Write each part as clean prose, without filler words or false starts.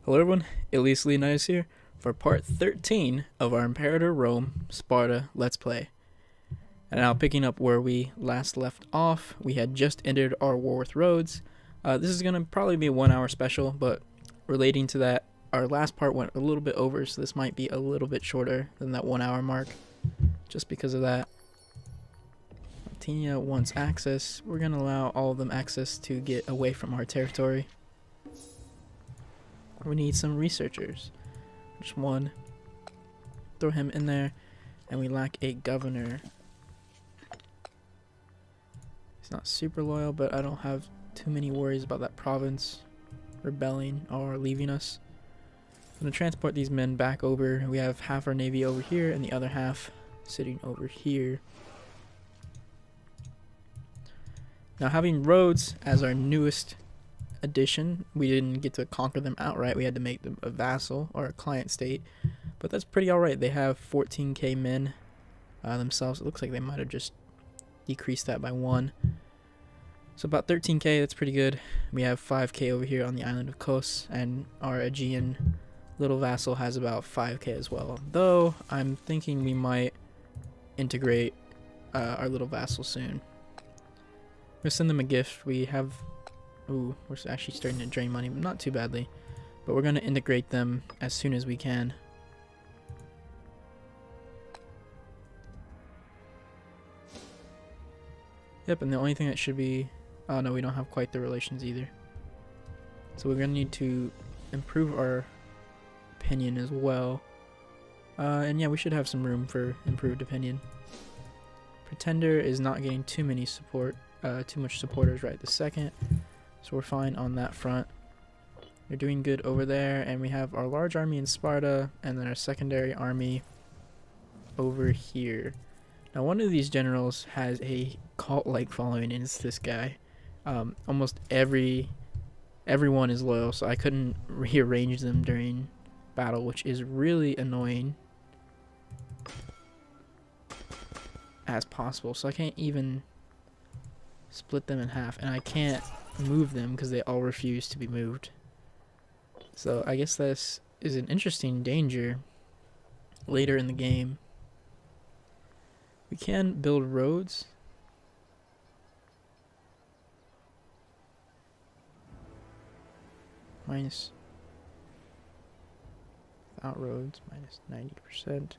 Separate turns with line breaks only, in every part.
Hello everyone, Elias Leonidas here for part 13 of our Imperator Rome Sparta Let's Play. And now picking up where we last left off, we had just entered our war with Rhodes. This is going to probably be a 1 hour special, but relating to that, our last part went a little bit over, so this might be a little bit shorter than that 1 hour mark, just because of that. Latenia wants access. We're going to allow all of them access to get away from our territory. We need some researchers. Just one. Throw him in there. And we lack a governor. He's not super loyal, but I don't have too many worries about that province rebelling or leaving us. I'm going to transport these men back over. We have half our navy over here and the other half sitting over here. Now, having Rhodes as our newest addition, we didn't get to conquer them outright. We had to make them a vassal or a client state, but that's pretty alright. They have 14k men themselves. It looks like they might have just decreased that by 1, so about 13k. That's pretty good. We have 5k over here on the island of Kos, and our Aegean little vassal has about 5k as well, though I'm thinking we might integrate our little vassal soon. I'm gonna send them a gift. We have Ooh, we're actually starting to drain money, but not too badly. But we're going to integrate them as soon as we can. Yep, and the only thing that should be... Oh no, we don't have quite the relations either. So we're going to need to improve our opinion as well. And yeah, we should have some room for improved opinion. Pretender is not getting too much supporters right this second. So we're fine on that front. They're doing good over there, and we have our large army in Sparta, and then our secondary army over here. Now, one of these generals has a cult-like following, and it's this guy. Almost everyone is loyal, so I couldn't rearrange them during battle, which is really annoying as possible. So I can't even split them in half, and I can't move them because they all refuse to be moved. So I guess this is an interesting danger later in the game. We can build roads. Minus without roads, minus 90%.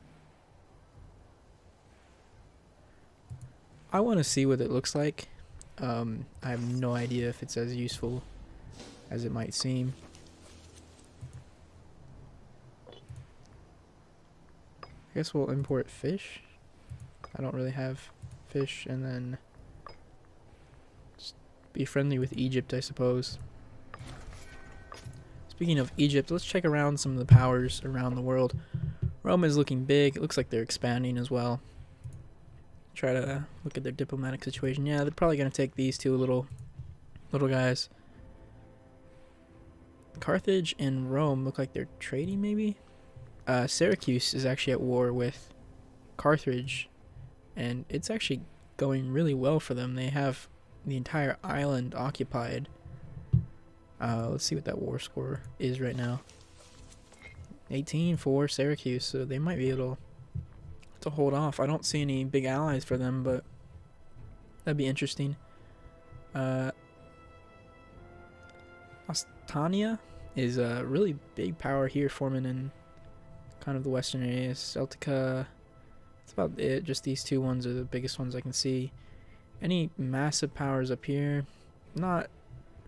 I want to see what it looks like. I have no idea if it's as useful as it might seem. I guess we'll import fish. I don't really have fish, and then just be friendly with Egypt, I suppose. Speaking of Egypt, let's check around some of the powers around the world. Rome is looking big. It looks like they're expanding as well. Try to look at their diplomatic situation. Yeah, they're probably going to take these two little guys. Carthage and Rome look like they're trading, maybe? Syracuse is actually at war with Carthage, and it's actually going really well for them. They have the entire island occupied. Let's see what that war score is right now. 18 for Syracuse, so they might be able to hold off. I don't see any big allies for them, but that'd be interesting. Ostania is a really big power here, forming in kind of the western areas. Celtica, that's about it. Just these two ones are the biggest ones I can see. Any massive powers up here? Not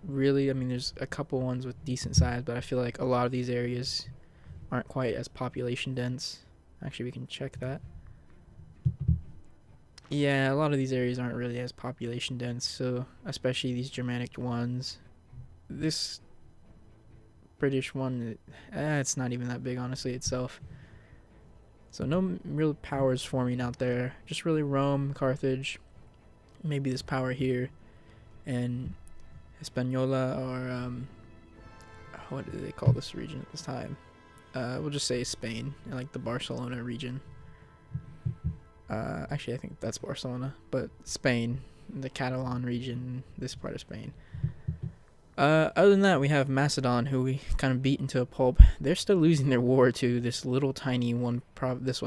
really. I mean, there's a couple ones with decent size, but I feel like a lot of these areas aren't quite as population dense. Actually, we can check that. Yeah, a lot of these areas aren't really as population dense, so especially these Germanic ones. This British one, it's not even that big, honestly, itself. So no real powers forming out there. Just really Rome, Carthage, maybe this power here, and Hispaniola, or what do they call this region at this time? We'll just say Spain, like the Barcelona region. Actually, I think that's Barcelona, but Spain, the Catalan region, this part of Spain. Other than that, we have Macedon, who we kind of beat into a pulp. They're still losing their war to this little tiny one province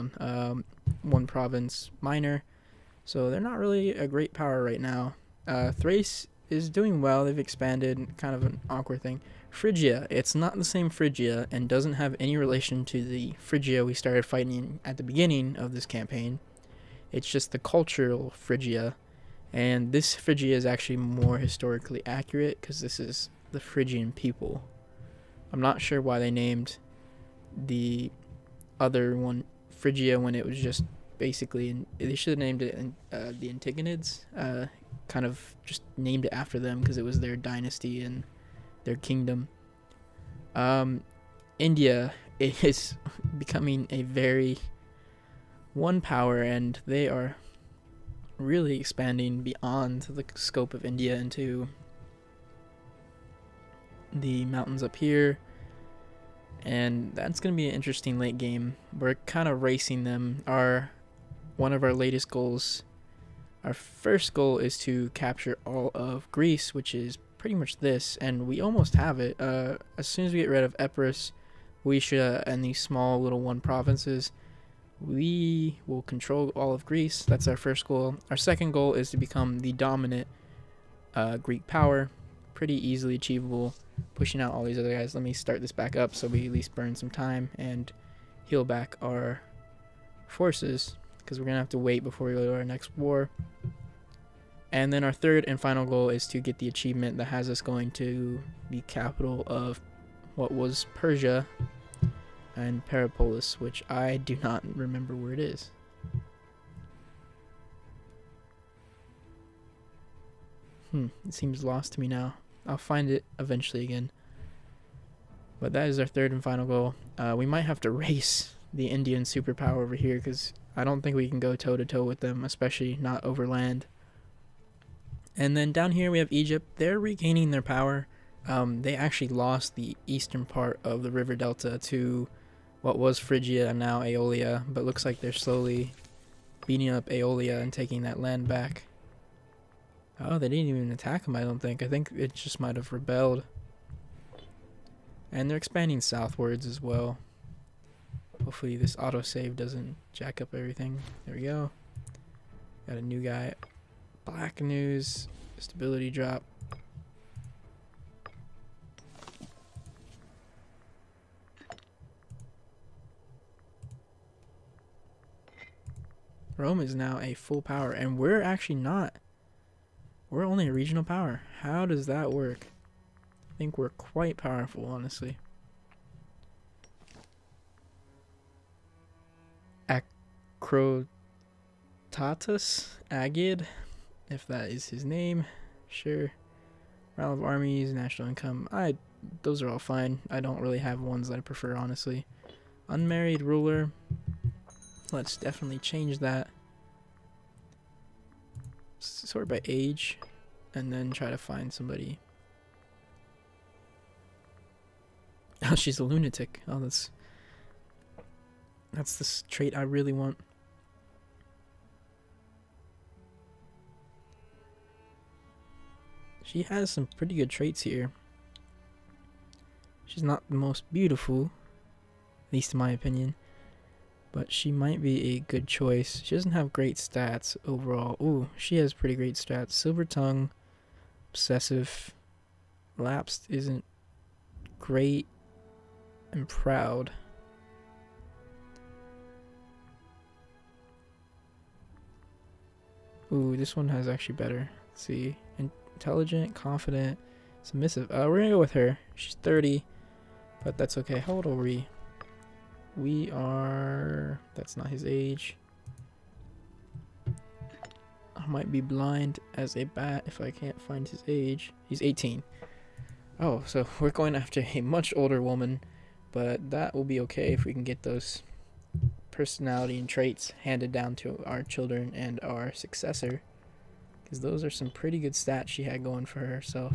minor. So they're not really a great power right now. Thrace is doing well. They've expanded, kind of an awkward thing. Phrygia, it's not the same Phrygia and doesn't have any relation to the Phrygia we started fighting at the beginning of this campaign. It's just the cultural Phrygia, and this Phrygia is actually more historically accurate because this is the Phrygian people. I'm not sure why they named the other one Phrygia when it was just basically, they should have named it the Antigonids, kind of just named it after them because it was their dynasty and their kingdom. India is becoming a very one power, and they are really expanding beyond the scope of India into the mountains up here, and that's going to be an interesting late game. We're kind of racing them. One of our latest goals, our first goal, is to capture all of Greece, which is pretty much this, and we almost have it. As soon as we get rid of Epirus, we should, and these small little one provinces, we will control all of Greece. That's our first goal. Our second goal is to become the dominant Greek power. Pretty easily achievable, pushing out all these other guys. Let me start this back up so we at least burn some time and heal back our forces, because we're going to have to wait before we go to our next war. And then our third and final goal is to get the achievement that has us going to the capital of what was Persia and Peripolis, which I do not remember where it is. It seems lost to me now. I'll find it eventually again. But that is our third and final goal. We might have to race the Indian superpower over here, because I don't think we can go toe-to-toe with them, especially not over land. And then down here we have Egypt. They're regaining their power. They actually lost the eastern part of the river delta to what was Phrygia and now Aeolia, but looks like they're slowly beating up Aeolia and taking that land back. Oh, they didn't even attack them, I don't think. I think it just might have rebelled. And they're expanding southwards as well. Hopefully this autosave doesn't jack up everything. There we go. Got a new guy. Black news. Stability drop. Rome is now a full power, and we're actually not. We're only a regional power. How does that work? I think we're quite powerful, honestly. Acrotatus Agid, if that is his name. Sure. Morale of armies, national income. Those are all fine. I don't really have ones that I prefer, honestly. Unmarried ruler. Let's definitely change that. Sort by age, and then try to find somebody. Oh, she's a lunatic. Oh, that's the trait I really want. She has some pretty good traits here. She's not the most beautiful, at least in my opinion, but she might be a good choice. She doesn't have great stats overall. Ooh, she has pretty great stats. Silver tongue, obsessive, lapsed isn't great, and proud. Ooh, this one has actually better. Let's see. Intelligent, confident, submissive. We're gonna go with her. She's 30, but that's okay. How old are we? We are... That's not his age. I might be blind as a bat if I can't find his age. He's 18. Oh, so we're going after a much older woman, but that will be okay if we can get those personality and traits handed down to our children and our successor, because those are some pretty good stats she had going for herself.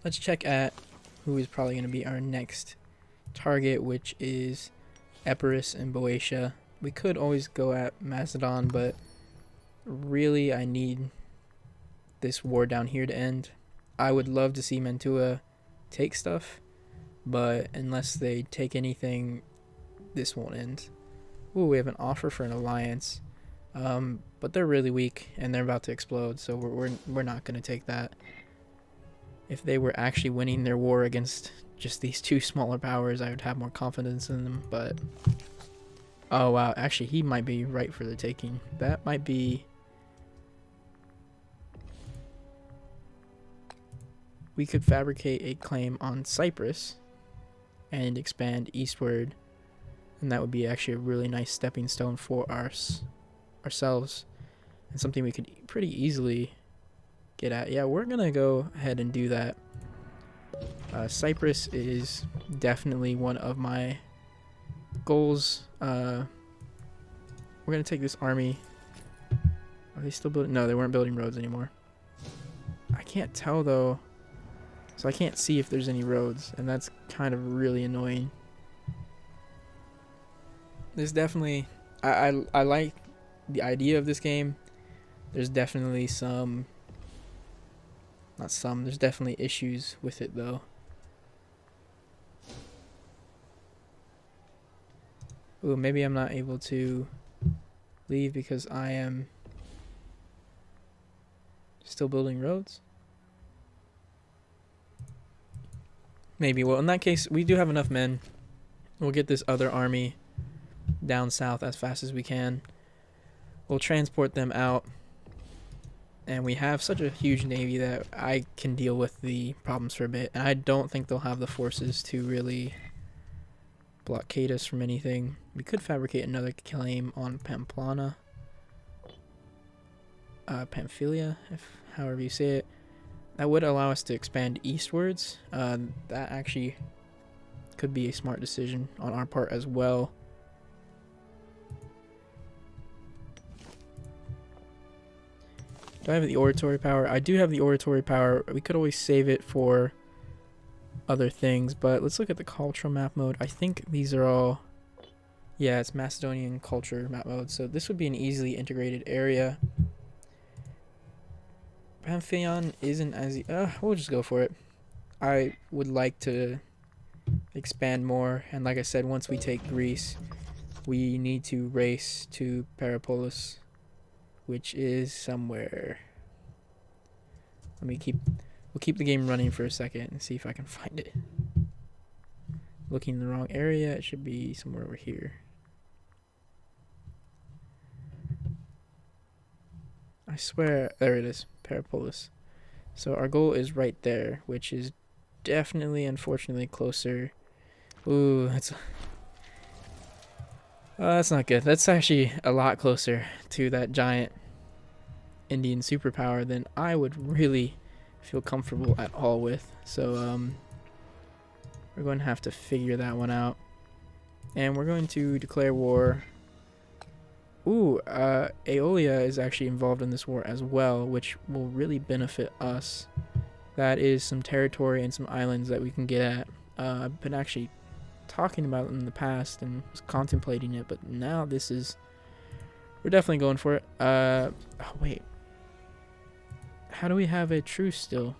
Let's check at who is probably going to be our next target, which is Epirus and Boeotia. We could always go at Macedon, but really I need this war down here to end. I would love to see Mantua take stuff, but unless they take anything, this won't end. Ooh, we have an offer for an alliance, but they're really weak and they're about to explode, so we're not gonna take that. If they were actually winning their war against just these two smaller powers, I would have more confidence in them. But oh wow, actually he might be right for the taking. That might be. We could fabricate a claim on Cyprus and expand eastward, and that would be actually a really nice stepping stone for ourselves, and something we could pretty easily get at. Yeah, we're gonna go ahead and do that. Cyprus is definitely one of my goals. We're gonna take this army. Are they still building? No, they weren't building roads anymore. I can't tell though. So I can't see if there's any roads, and that's kind of really annoying. There's definitely, I like the idea of this game. There's definitely there's definitely issues with it though. Ooh, maybe I'm not able to leave because I am still building roads. Maybe. Well, in that case, we do have enough men. We'll get this other army down south as fast as we can. We'll transport them out. And we have such a huge navy that I can deal with the problems for a bit. And I don't think they'll have the forces to really blockade us from anything. We could fabricate another claim on Pamplona. Pamphylia, however you say it. That would allow us to expand eastwards. That actually could be a smart decision on our part as well. Do I have the oratory power? I do have the oratory power. We could always save it for other things, but let's look at the cultural map mode. I think these are all... Yeah, it's Macedonian culture map mode, so this would be an easily integrated area. Pamphion isn't as... we'll just go for it. I would like to expand more, and like I said, once we take Greece, we need to race to Peripolis, which is somewhere. We'll keep the game running for a second and see if I can find it. Looking in the wrong area, it should be somewhere over here. I swear, there it is, Peripolis. So our goal is right there, which is definitely, unfortunately, closer. Ooh, that's not good. That's actually a lot closer to that giant Indian superpower than I would really feel comfortable at all with. So we're going to have to figure that one out. And we're going to declare war. Ooh, Aeolia is actually involved in this war as well, which will really benefit us. That is some territory and some islands that we can get at. I've been actually talking about it in the past and was contemplating it, but now we're definitely going for it. Oh wait, how do we have a truce still?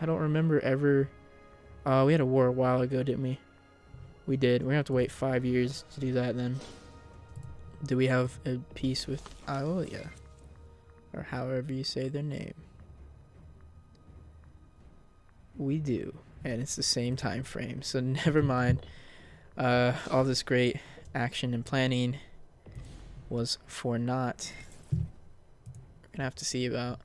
I don't remember ever. We had a war a while ago, didn't we? We did. We're gonna have to wait 5 years to do that then. Do we have a peace with Aeolia, or however you say their name? We do, and it's the same time frame, so never mind. All this great action and planning was for naught. We're gonna have to see about.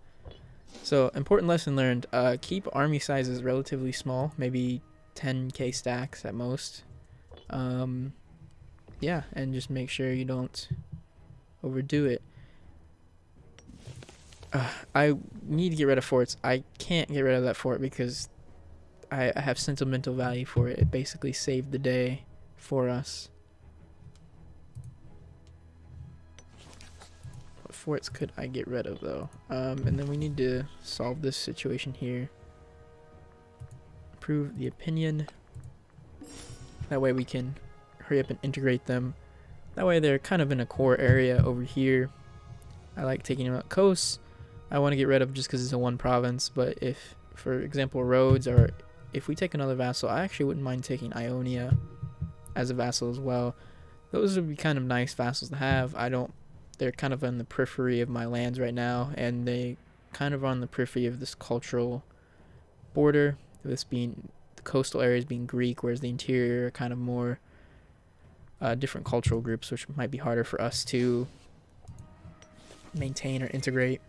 So, important lesson learned, keep army sizes relatively small, maybe 10k stacks at most. Yeah, and just make sure you don't overdo it. I need to get rid of forts. I can't get rid of that fort because I have sentimental value for it. It basically saved the day for us. What forts could I get rid of though? And then we need to solve this situation here. Improve the opinion. That way we can hurry up and integrate them. That way they're kind of in a core area over here. I like taking them out coast. I want to get rid of just because it's a one province. But if, for example, Rhodes, or if we take another vassal, I actually wouldn't mind taking Ionia as a vassal as well. Those would be kind of nice vassals to have. They're kind of on the periphery of my lands right now, and they kind of on the periphery of this cultural border, this being the coastal areas being Greek, whereas the interior are kind of more different cultural groups, which might be harder for us to maintain or integrate.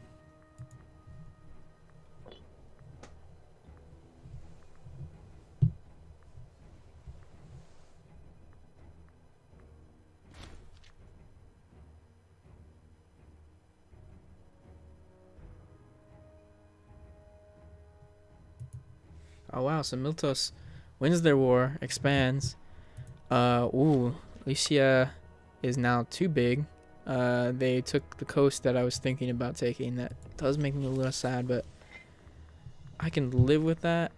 Oh wow, so Miltos wins their war, expands. Lycia is now too big. They took the coast that I was thinking about taking. That does make me a little sad, but I can live with that.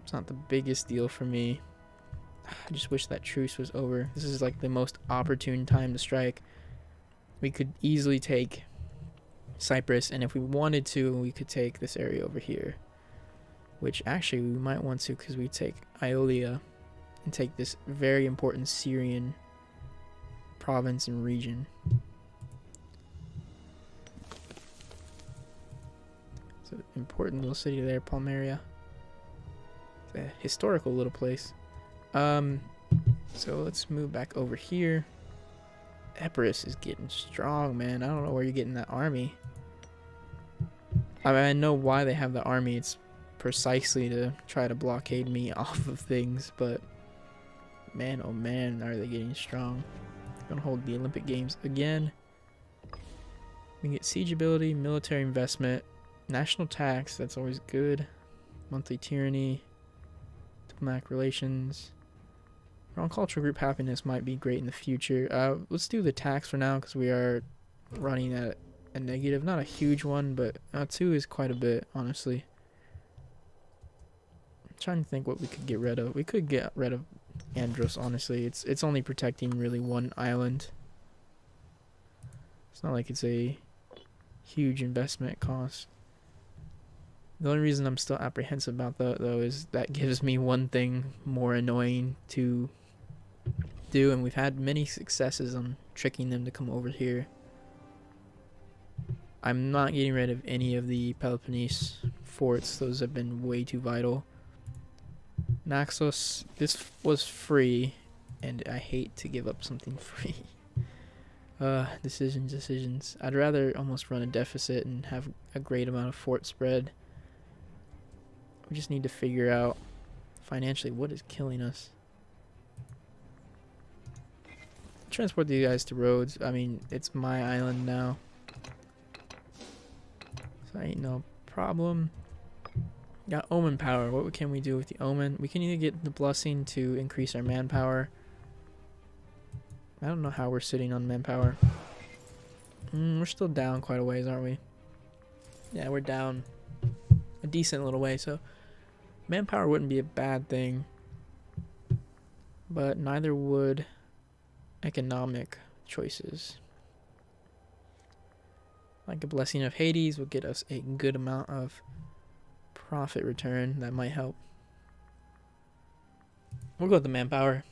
It's not the biggest deal for me. I just wish that truce was over. This is like the most opportune time to strike. We could easily take Cyprus, and if we wanted to, we could take this area over here, which actually we might want to, because we take Iolia and take this very important Syrian province and region. It's an important little city there, Palmyra. It's a historical little place. So let's move back over here. Epirus is getting strong, man. I don't know where you're getting that army. I mean, I know why they have the army. It's precisely to try to blockade me off of things, but man, oh man, are they getting strong. Gonna hold the Olympic Games again. We can get siege ability, military investment, national tax, that's always good. Monthly tyranny, diplomatic relations. On cultural group happiness might be great in the future. Let's do the tax for now, because we are running at a negative. Not a huge one, but 2 is quite a bit, honestly. I'm trying to think what we could get rid of. We could get rid of Andros, honestly. It's only protecting really one island. It's not like it's a huge investment cost. The only reason I'm still apprehensive about that, though, is that gives me one thing more annoying to do, and we've had many successes on tricking them to come over here. I'm not getting rid of any of the Peloponnese forts. Those have been way too vital. Naxos, this was free, and I hate to give up something free. Decisions. I'd rather almost run a deficit and have a great amount of fort spread. We just need to figure out financially what is killing us. Transport these guys to Rhodes. I mean, it's my island now, so ain't no problem. Got omen power. What can we do with the omen? We can either get the blessing to increase our manpower. I don't know how we're sitting on manpower. We're still down quite a ways, aren't we? Yeah, we're down a decent little way, so manpower wouldn't be a bad thing, but neither would economic choices. Like a blessing of Hades will get us a good amount of profit return. That might help. We'll go with the manpower.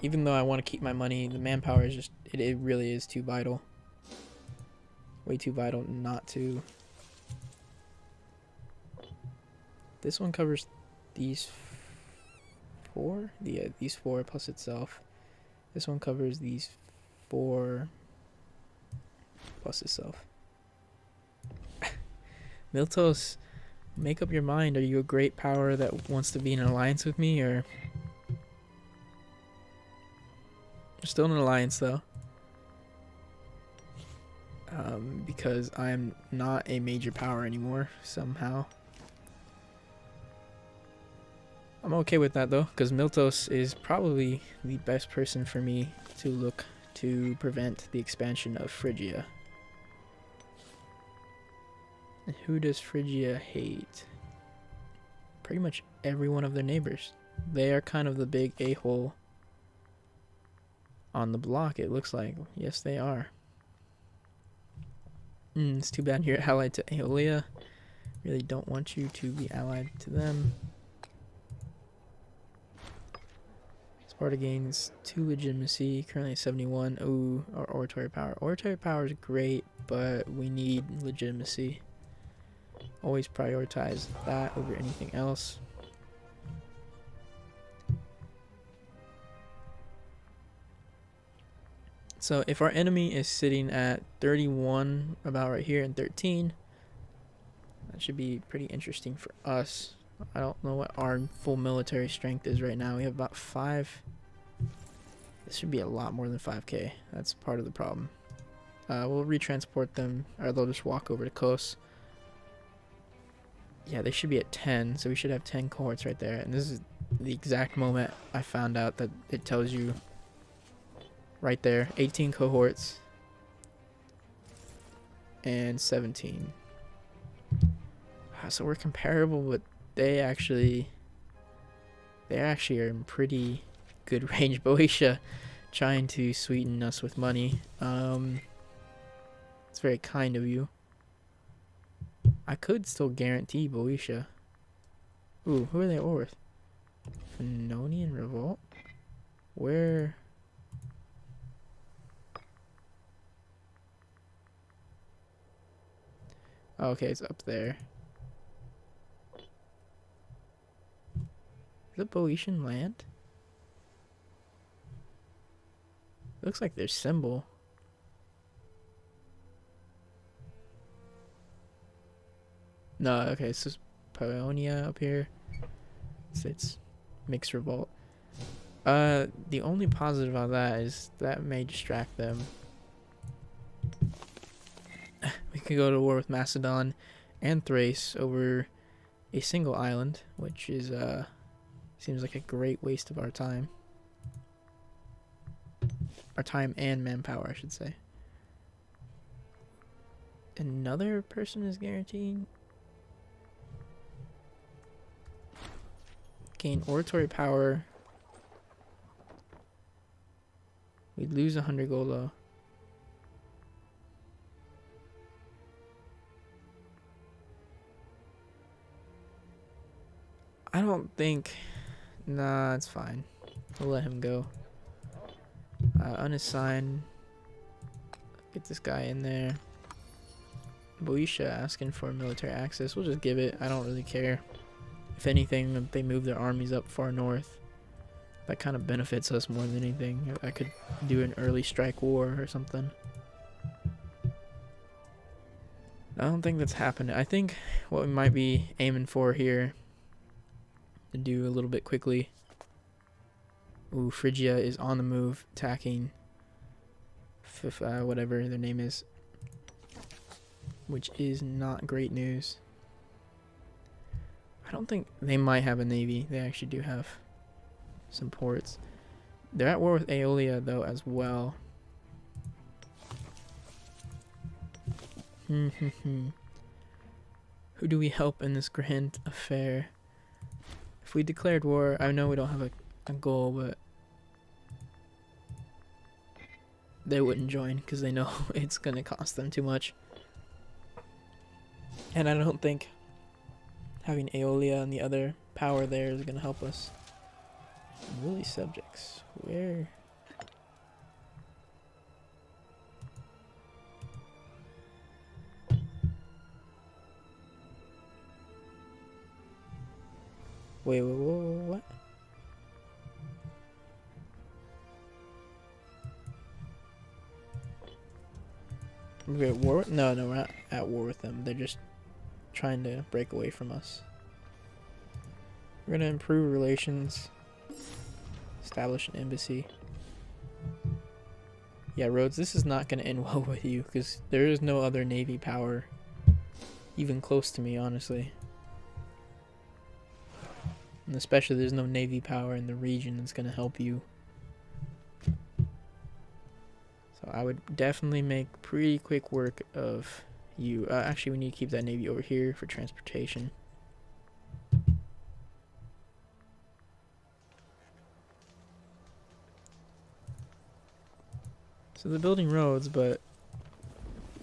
Even though I want to keep my money, the manpower is just, it really is too vital. Way too vital not to. This one covers these 4? Yeah, these 4 plus itself. This one covers these 4 plus itself. Miltos, make up your mind. Are you a great power that wants to be in an alliance with me, or... We're still in an alliance, though. Because I'm not a major power anymore, somehow. I'm okay with that, though, because Miltos is probably the best person for me to look to prevent the expansion of Phrygia. And who does Phrygia hate? Pretty much every one of their neighbors. They are kind of the big a-hole. on the block, it looks like. Yes, they are. It's too bad you're allied to Aeolia. Really don't want you to be allied to them. Sparta gains 2 legitimacy, currently at 71. Ooh, our oratory power. Oratory power is great, but we need legitimacy. Always prioritize that over anything else. So if our enemy is sitting at 31, about right here, and 13, that should be pretty interesting for us. I don't know what our full military strength is right now. We have about 5. This should be a lot more than 5k. That's part of the problem. We'll retransport them, or they'll just walk over to Kos. Yeah, they should be at 10, so we should have 10 cohorts right there. And this is the exact moment I found out that it tells you right there, 18 cohorts and 17. So we're comparable, but they actually are in pretty good range. Boeotia trying to sweeten us with money. It's very kind of you. I could still guarantee Boeotia. Ooh, who are they at war with? Phanonian Revolt? Where? Oh, okay, it's up there. Is it Boeotian land? Looks like their symbol. No, okay, so it's Paeonia up here. It's mixed revolt. The only positive on that is that may distract them. We could go to war with Macedon and Thrace over a single island, which is seems like a great waste of our time. Our time and manpower, I should say. Another person is guaranteeing. Gain oratory power. We'd lose 100 gold though. I don't think. Nah, it's fine. We'll let him go. Unassigned. Get this guy in there. Boeotia asking for military access. We'll just give it. I don't really care. If anything, if they move their armies up far north, that kind of benefits us more than anything. I could do an early strike war or something. I don't think that's happening. I think what we might be aiming for here to do a little bit quickly. Ooh, Phrygia is on the move, attacking whatever their name is, which is not great news. I don't think they might have a navy. They actually do have some ports. They're at war with Aeolia though as well. Who do we help in this grand affair? If we declared war, I know we don't have a goal, but they wouldn't join because they know it's going to cost them too much. And I don't think having Aeolia and the other power there is going to help us. Really subjects. Where? Wait, what? We're at war? No, we're not at war with them. They're just trying to break away from us. We're gonna improve relations. Establish an embassy. Yeah, Rhodes, this is not gonna end well with you because there is no other navy power even close to me, honestly. And especially there's no navy power in the region that's gonna help you. So I would definitely make pretty quick work of you. Actually, we need to keep that navy over here for transportation. So they're building roads, but...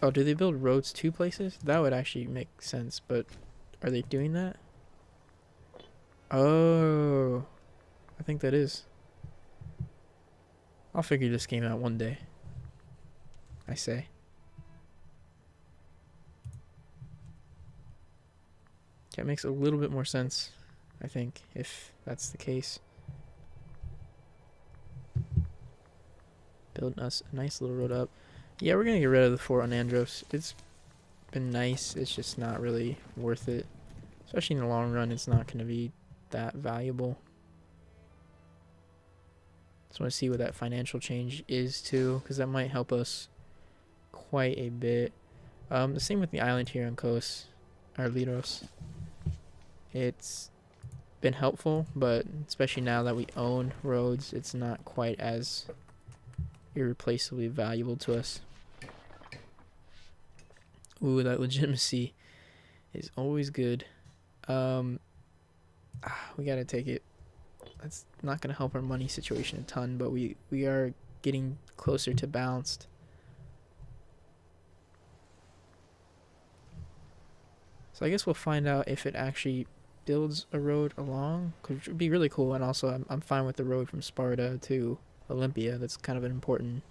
Oh, do they build roads to places? That would actually make sense, but are they doing that? Oh, I think that is. I'll figure this game out one day, I say. That makes a little bit more sense, I think, if that's the case. Building us a nice little road up. Yeah, we're gonna get rid of the fort on Andros. It's been nice, it's just not really worth it. Especially in the long run, it's not gonna be that valuable. Just want to see what that financial change is too, because that might help us quite a bit. The same with the island here on Kos, or Liros. It's been helpful, but especially now that we own roads, it's not quite as irreplaceably valuable to us. Ooh, that legitimacy is always good. We gotta take it. That's not gonna help our money situation a ton, but we are getting closer to balanced. So I guess we'll find out if it actually builds a road along, which would be really cool. And also, I'm fine with the road from Sparta to Olympia. That's kind of an important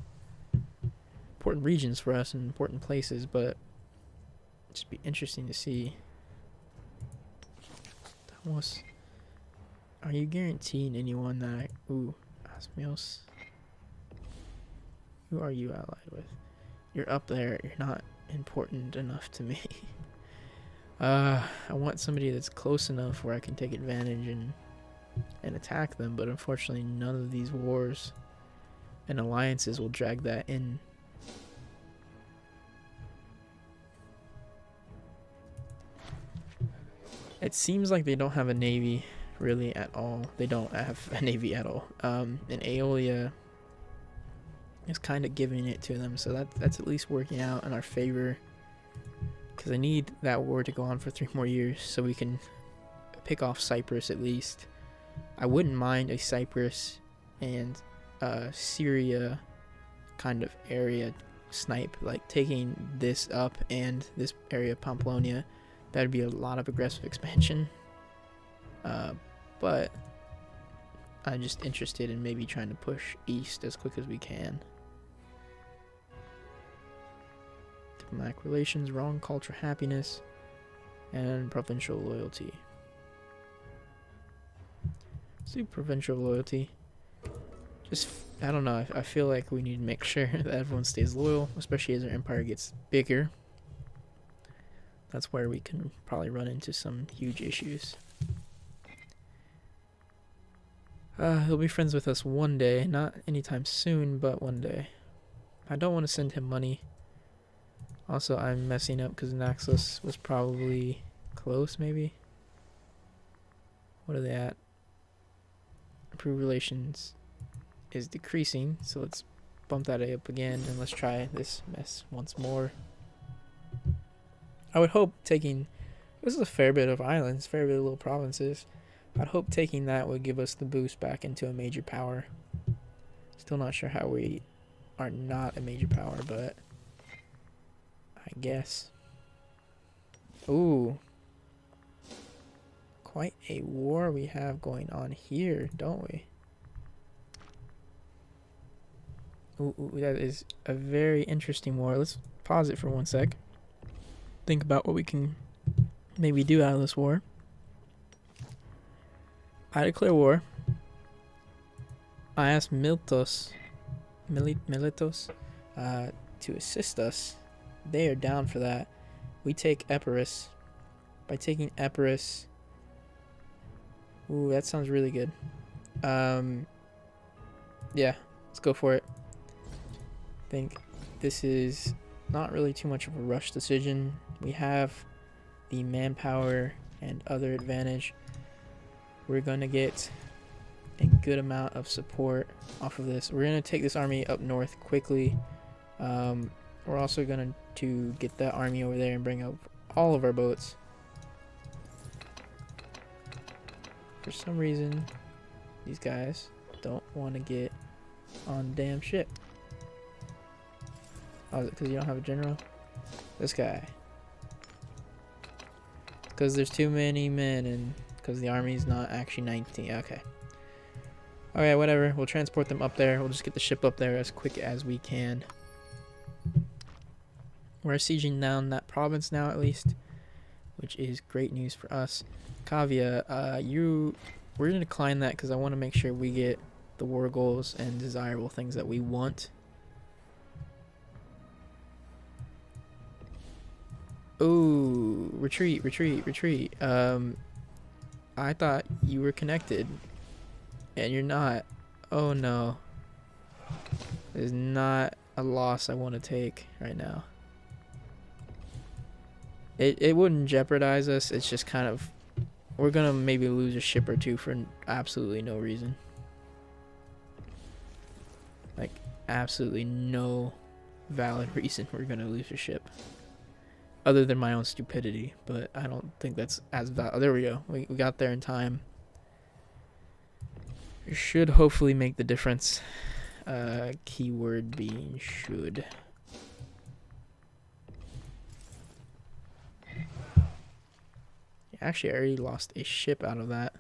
regions for us and important places, but it'd just be interesting to see. Almost. Are you guaranteeing anyone that ooh, Osmios? Who are you allied with? You're up there, you're not important enough to me. I want somebody that's close enough where I can take advantage and attack them, but unfortunately none of these wars and alliances will drag that in. It seems like they don't have a navy really at all. They don't have a navy at all. And Aeolia is kind of giving it to them, so that's at least working out in our favor. Because I need that war to go on for 3 more years so we can pick off Cyprus at least. I wouldn't mind a Cyprus and Syria kind of area snipe, like taking this up and this area of Pamplonia. That'd be a lot of aggressive expansion. But I'm just interested in maybe trying to push east as quick as we can. Diplomatic relations, wrong culture, happiness, and provincial loyalty. Let's do provincial loyalty. Just, I don't know, I feel like we need to make sure that everyone stays loyal, especially as our empire gets bigger. That's where we can probably run into some huge issues. He'll be friends with us one day, not anytime soon, but one day. I don't want to send him money. Also, I'm messing up because Naxos was probably close, maybe. What are they at? Improved relations is decreasing, so let's bump that up again and let's try this mess once more. I would hope taking, this is a fair bit of islands, fair bit of little provinces. I'd hope taking that would give us the boost back into a major power. Still not sure how we are not a major power, but I guess. Ooh. Quite a war we have going on here, don't we? Ooh, that is a very interesting war. Let's pause it for 1 sec. Think about what we can maybe do out of this war. I declare war. I asked Miletos to assist us. They are down for that. We take Epirus. By taking Epirus, ooh, that sounds really good. Yeah, let's go for it. I think this is not really too much of a rush decision. We have the manpower and other advantage. We're going to get a good amount of support off of this. We're going to take this army up north quickly. We're also going to get that army over there and bring up all of our boats. For some reason, these guys don't want to get on the damn ship. Oh, is it because you don't have a general? This guy. Because there's too many men and because the army's not actually 19. Okay. Alright, whatever. We'll transport them up there. We'll just get the ship up there as quick as we can. We're sieging down that province now, at least, which is great news for us. Kavia, we're going to decline that because I want to make sure we get the war goals and desirable things that we want. Ooh, retreat, retreat, retreat. I thought you were connected, and you're not. Oh no. This is not a loss I want to take right now. It wouldn't jeopardize us. It's just kind of, we're gonna maybe lose a ship or two for absolutely no reason. Like, absolutely no valid reason we're gonna lose a ship. Other than my own stupidity, but I don't think that's as valid. Oh, there we go. We got there in time. It should hopefully make the difference. Keyword being should. Actually, I already lost a ship out of that.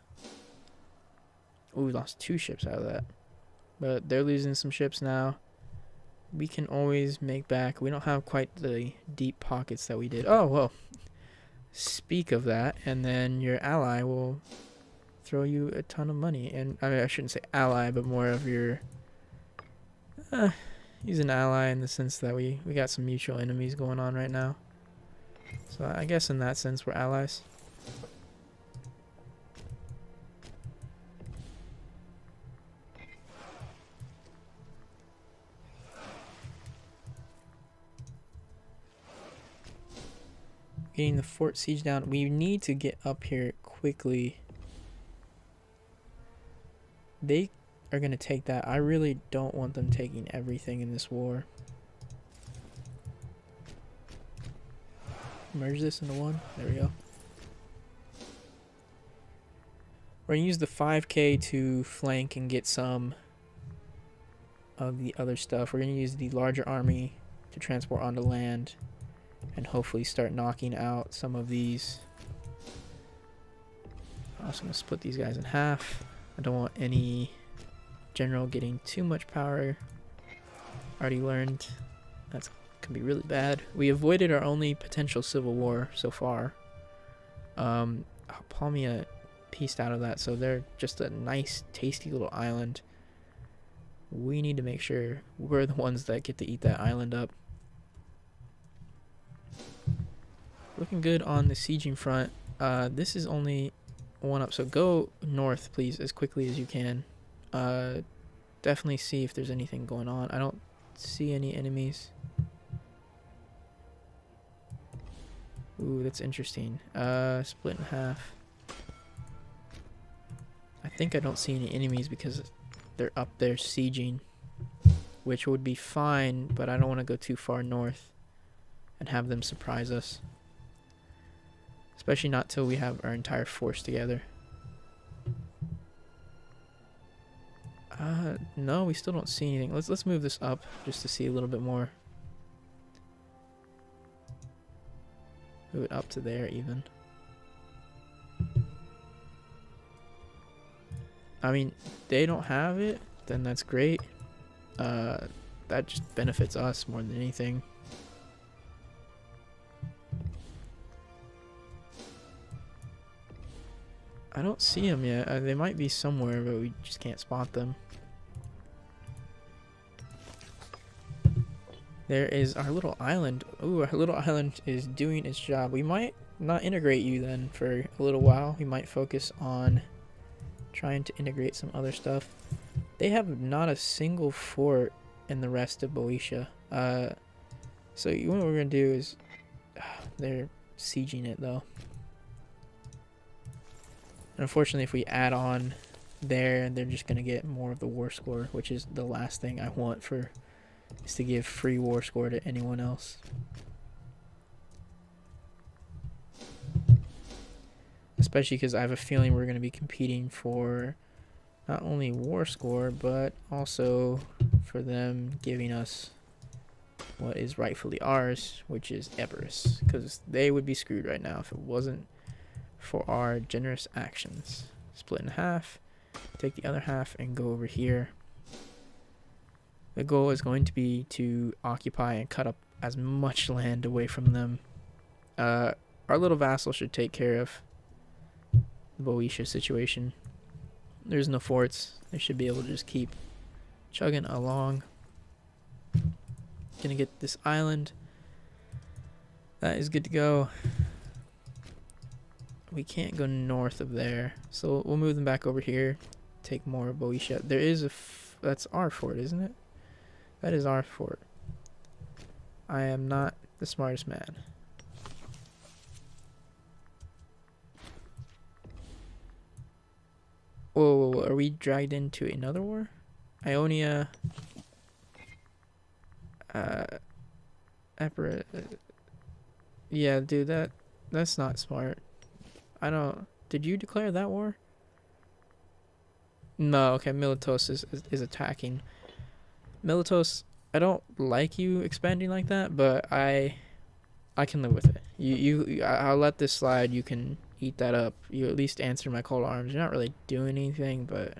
Oh, we lost 2 ships out of that. But they're losing some ships now. We can always make back. We don't have quite the deep pockets that we did. Oh, well. Speak of that, and then your ally will throw you a ton of money. And I mean, I shouldn't say ally, but more of your... he's an ally in the sense that we got some mutual enemies going on right now. So I guess in that sense, we're allies. Getting the fort siege down. We need to get up here quickly. They are going to take that. I really don't want them taking everything in this war. Merge this into one. There we go. We're going to use the 5k to flank and get some of the other stuff. We're going to use the larger army to transport onto land and hopefully start knocking out some of these. I'm also going to split these guys in half. I don't want any general getting too much power. Already learned that's can be really bad. We avoided our only potential civil war so far. Palmia pieced out of that, so they're just a nice, tasty little island. We need to make sure we're the ones that get to eat that island up. Looking good on the sieging front. This is only one up, so go north, please, as quickly as you can. Definitely see if there's anything going on. I don't see any enemies. Ooh, that's interesting. Split in half. I think I don't see any enemies because they're up there sieging, which would be fine, but I don't want to go too far north and have them surprise us. Especially not till we have our entire force together. No, we still don't see anything. Let's move this up just to see a little bit more. Move it up to there even. I mean, they don't have it, then that's great. That just benefits us more than anything. I don't see them yet. They might be somewhere, but we just can't spot them. There is our little island. Ooh, our little island is doing its job. We might not integrate you then for a little while. We might focus on trying to integrate some other stuff. They have not a single fort in the rest of Boeotia. So what we're going to do is... they're sieging it though. Unfortunately, if we add on there, they're just going to get more of the war score, which is the last thing I want for is to give free war score to anyone else. Especially because I have a feeling we're going to be competing for not only war score, but also for them giving us what is rightfully ours, which is Epirus, because they would be screwed right now if it wasn't for our generous actions. Split in half, take the other half, and go over here. The goal is going to be to occupy and cut up as much land away from them. Our little vassal should take care of the Boeotia situation. There's no forts. They should be able to just keep chugging along. Gonna get this island. That is good to go. We can't go north of there, so we'll move them back over here. Take more Boeotia. There is that's our fort, isn't it? That is our fort. I am not the smartest man. Whoa, are we dragged into another war? Ionia. Yeah, dude, that's not smart. Did you declare that war? No, okay, Miletos is attacking. Miletos, I don't like you expanding like that, but I can live with it. I'll let this slide. You can eat that up. You at least answer my call to arms. You're not really doing anything, but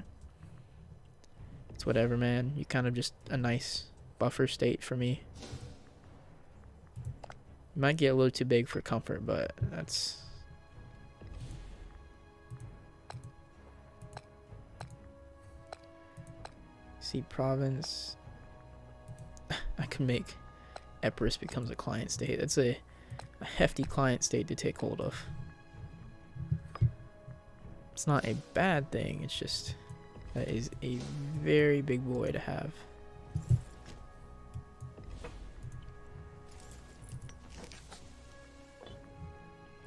it's whatever, man. You kind of just a nice buffer state for me. You might get a little too big for comfort, but that's... See, province. I can make Epirus becomes a client state. That's a hefty client state to take hold of. It's not a bad thing. It's just that is a very big boy to have.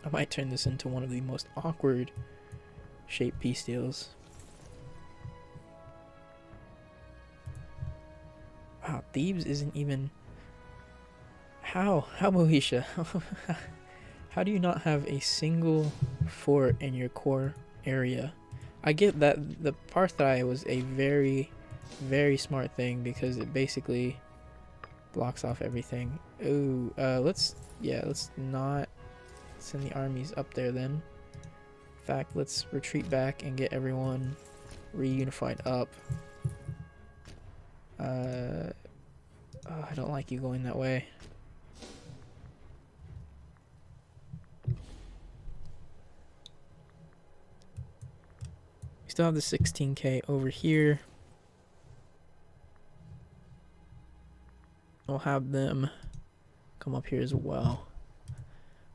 I might turn this into one of the most awkward shaped peace deals. Wow, Thebes isn't even... How Boeotia? How do you not have a single fort in your core area? I get that the Parthai was a very, very smart thing because it basically blocks off everything. Ooh, let's not send the armies up there then. In fact, let's retreat back and get everyone reunified up. I don't like you going that way. We still have the 16k over here. We'll have them come up here as well.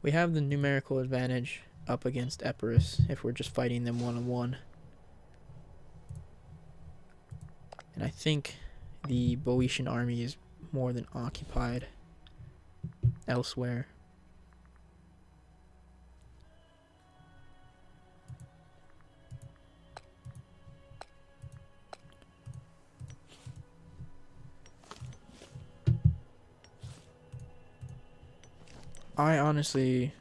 We have the numerical advantage up against Epirus if we're just fighting them one-on-one. And I think the Boeotian army is more than occupied elsewhere. I honestly,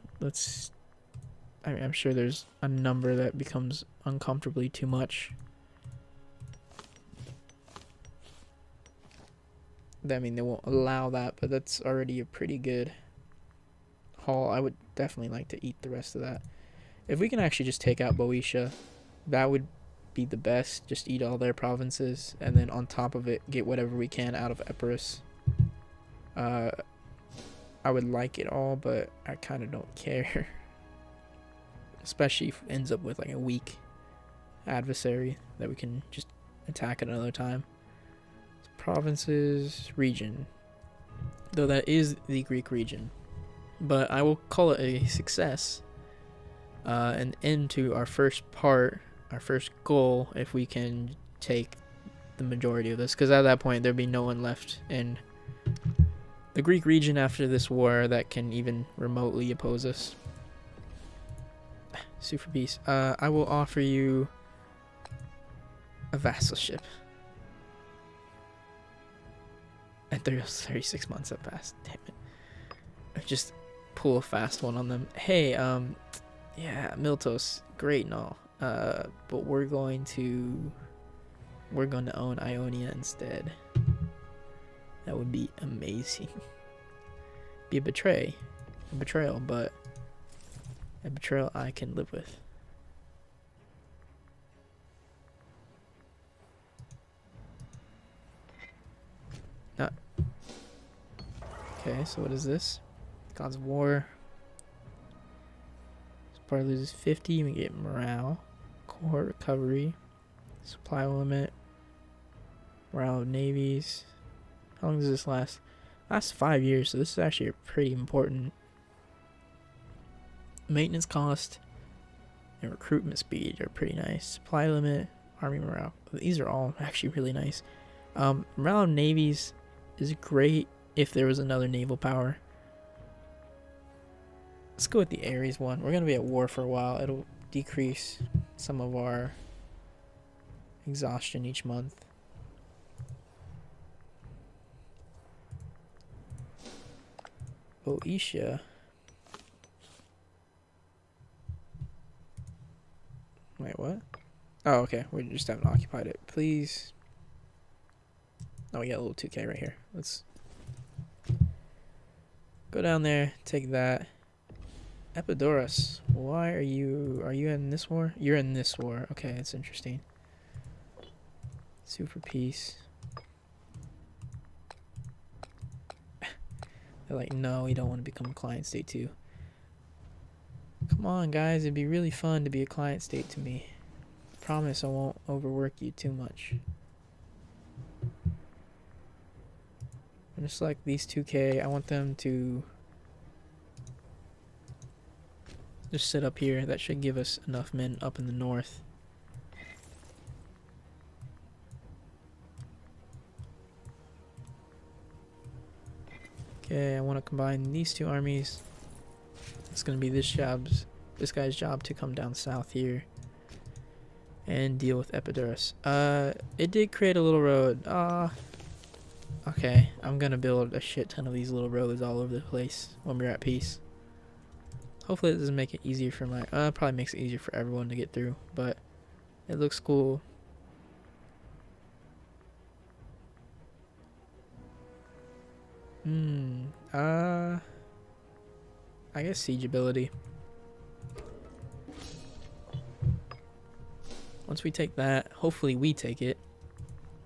I'm sure there's a number that becomes uncomfortably too much. I mean, they won't allow that, but that's already a pretty good haul. I would definitely like to eat the rest of that. If we can actually just take out Boeotia, that would be the best. Just eat all their provinces, and then on top of it, get whatever we can out of Epirus. I would like it all, but I kind of don't care. Especially if it ends up with like a weak adversary that we can just attack at another time. Provinces, region. Though that is the Greek region. But I will call it a success. An end to our first part, our first goal, if we can take the majority of this. Because at that point, there'd be no one left in the Greek region after this war that can even remotely oppose us. Sue for peace. I will offer you a vassalship. And 36 months have passed. Damn it. Just pull a fast one on them. Hey, yeah, Miltos, great and all. But we're going to own Ionia instead. That would be amazing. be a betrayal, but a betrayal I can live with. Not. Okay, so what is this? Gods of War. Sparta loses 50, we get morale. Cohort recovery. Supply limit. Morale of navies. How long does this last? Lasts 5 years, so this is actually pretty important. Maintenance cost and recruitment speed are pretty nice. Supply limit, army morale. These are all actually really nice. Morale of navies is great if there was another naval power. Let's go with the Ares one. We're going to be at war for a while. It'll decrease some of our exhaustion each month. Boeotia. Wait, what? Oh, okay. We just haven't occupied it. Please. Oh, we got a little 2K right here. Let's go down there, take that. Epidaurus, why are you in this war? You're in this war. Okay, that's interesting. Super peace. They're like, no, we don't want to become a client state too. Come on, guys, it'd be really fun to be a client state to me. Promise I won't overwork you too much. And just like these 2K, I want them to just sit up here. That should give us enough men up in the north. Okay, I want to combine these two armies. It's going to be this guy's job to come down south here and deal with Epidaurus. It did create a little road. Okay, I'm going to build a shit ton of these little roads all over the place when we're at peace. Hopefully it doesn't make it easier for my... it probably makes it easier for everyone to get through, but it looks cool. I guess siege ability. Once we take that, hopefully we take it.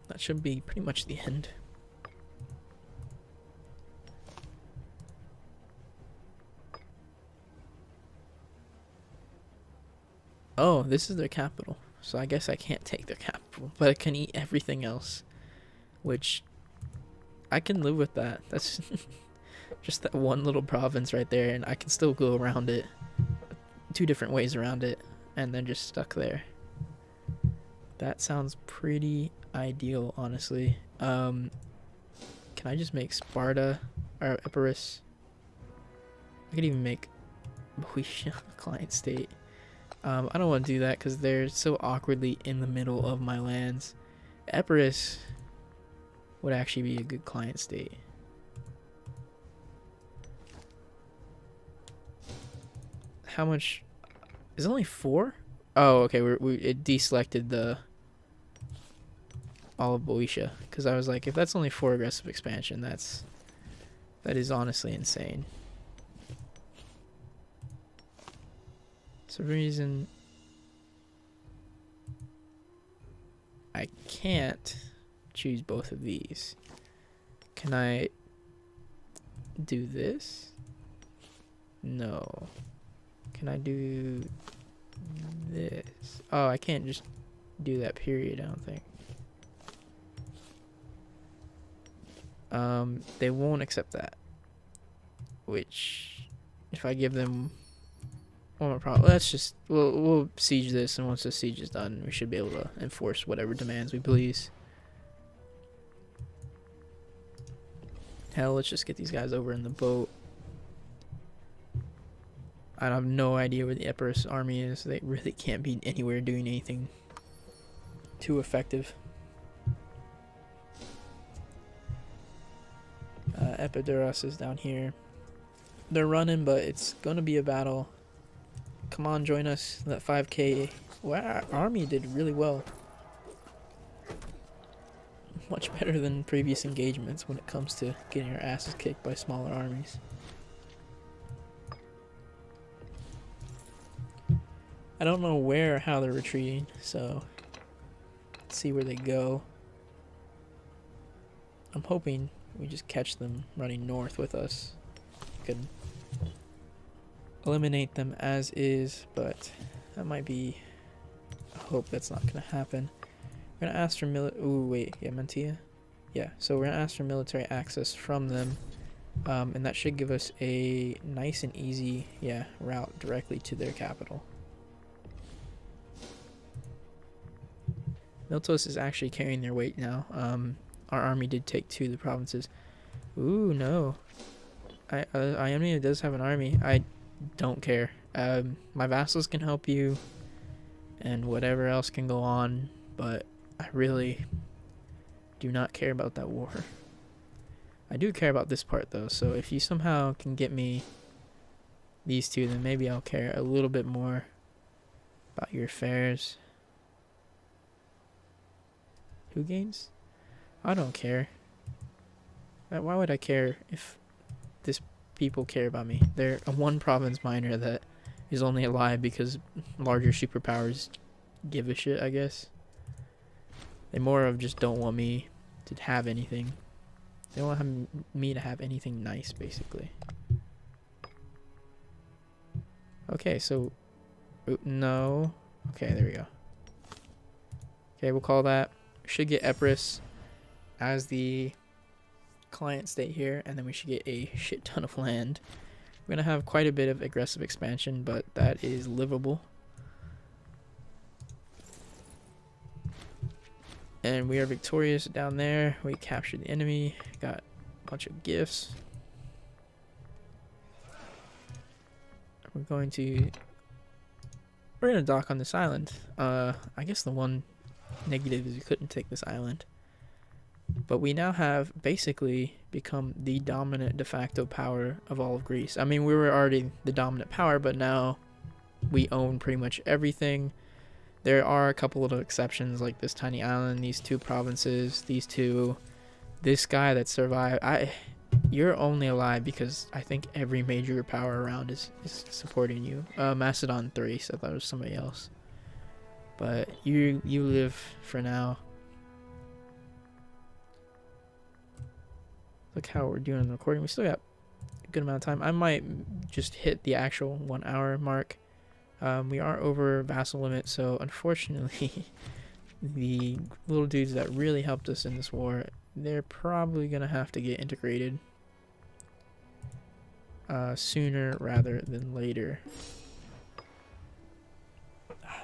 That should be pretty much the end. Oh, this is their capital. So I guess I can't take their capital, but I can eat everything else, which I can live with that. That's just that one little province right there, and I can still go around it 2 different ways around it, and then just stuck there. That sounds pretty ideal, honestly. Can I just make Sparta or Epirus? I could even make Boeotia a client state. I don't want to do that because they're so awkwardly in the middle of my lands. Epirus would actually be a good client state. How much? Is it only 4? Oh, okay. It deselected the all of Boeotia because I was like, if that's only 4 aggressive expansion, that is honestly insane. For some reason I can't choose both of these. Can I do this? No. Can I do this? Oh, I can't just do that, period, I don't think. They won't accept that. Which, if I give them one more problem, let's just, we'll siege this, and once the siege is done, we should be able to enforce whatever demands we please. Hell, let's just get these guys over in the boat. I have no idea where the Epirus army is. They really can't be anywhere doing anything too effective. Epidaurus is down here. They're running, but it's going to be a battle. Come on, join us. That 5K. Wow, our army did really well. Much better than previous engagements when it comes to getting our asses kicked by smaller armies. I don't know where or how they're retreating, so let's see where they go. I'm hoping we just catch them running north with us. Could eliminate them as is, but that might be a hope that's not going to happen. We're going to ask for Mantilla? Yeah, so we're going to ask for military access from them, and that should give us a nice and easy, route directly to their capital. Miltos is actually carrying their weight now. Our army did take 2 of the provinces. Ooh, no. Iomnia does have an army. I don't care. My vassals can help you, and whatever else can go on, but I really do not care about that war. I do care about this part, though, so if you somehow can get me these 2, then maybe I'll care a little bit more about your affairs. Who gains? I don't care. Why would I care if this people care about me? They're a 1 province minor that is only alive because larger superpowers give a shit, I guess. They more of just don't want me to have anything. They don't want me to have anything nice, basically. Okay, so... no. Okay, there we go. Okay, we'll call that. Should get Epirus as the client state here, and then we should get a shit ton of land. We're gonna have quite a bit of aggressive expansion, but that is livable. And we are victorious down there. We captured the enemy, got a bunch of gifts. We're gonna dock on this island. I guess the one negative is we couldn't take this island. But we now have basically become the dominant de facto power of all of Greece. I mean, we were already the dominant power, but now we own pretty much everything. There are a couple of exceptions, like this tiny island, these 2 provinces, these 2, this guy that survived. You're only alive because I think every major power around is supporting you. Macedon 3, so that was somebody else. But you live for now. Look how we're doing the recording. We still got a good amount of time. I might just hit the actual 1 hour mark. We are over vassal limit, so unfortunately the little dudes that really helped us in this war, they're probably gonna have to get integrated sooner rather than later.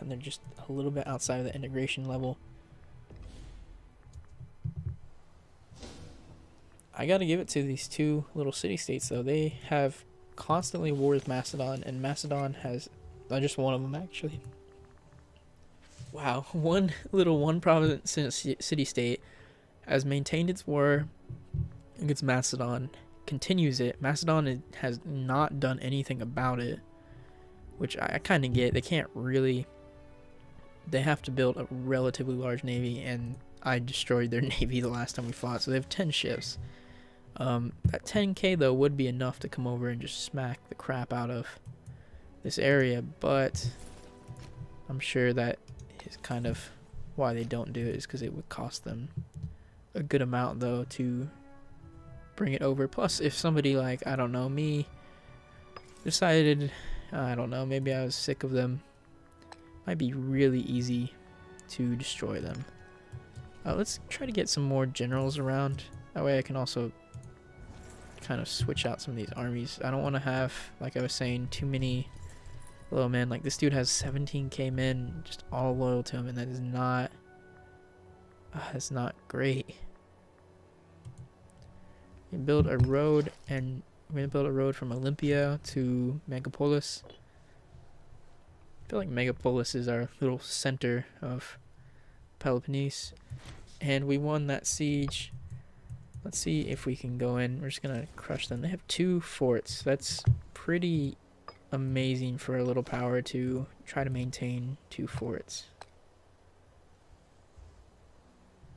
And they're just a little bit outside of the integration level. I gotta give it to these 2 little city-states, though. They have constantly war with Macedon, and Macedon has just one of them, actually. Wow, one province city-state has maintained its war against Macedon, continues it. Macedon has not done anything about it, which I kind of get. They can't really... They have to build a relatively large navy, and I destroyed their navy the last time we fought, so they have 10 ships. That 10k, though, would be enough to come over and just smack the crap out of this area, but I'm sure that is kind of why they don't do it, is because it would cost them a good amount, though, to bring it over. Plus, if somebody like, I don't know, me decided, I don't know, maybe I was sick of them, might be really easy to destroy them. Let's try to get some more generals around. That way I can also kind of switch out some of these armies. I don't want to have, like I was saying, too many loyal men. Like, this dude has 17k men just all loyal to him, and that is not that's not great. We can build a road, and we're gonna build a road from Olympia to Megapolis. I feel like Megapolis is our little center of Peloponnese, and we won that siege. Let's see if we can go in. We're just gonna crush them. They have 2 forts. That's pretty amazing for a little power to try to maintain 2 forts.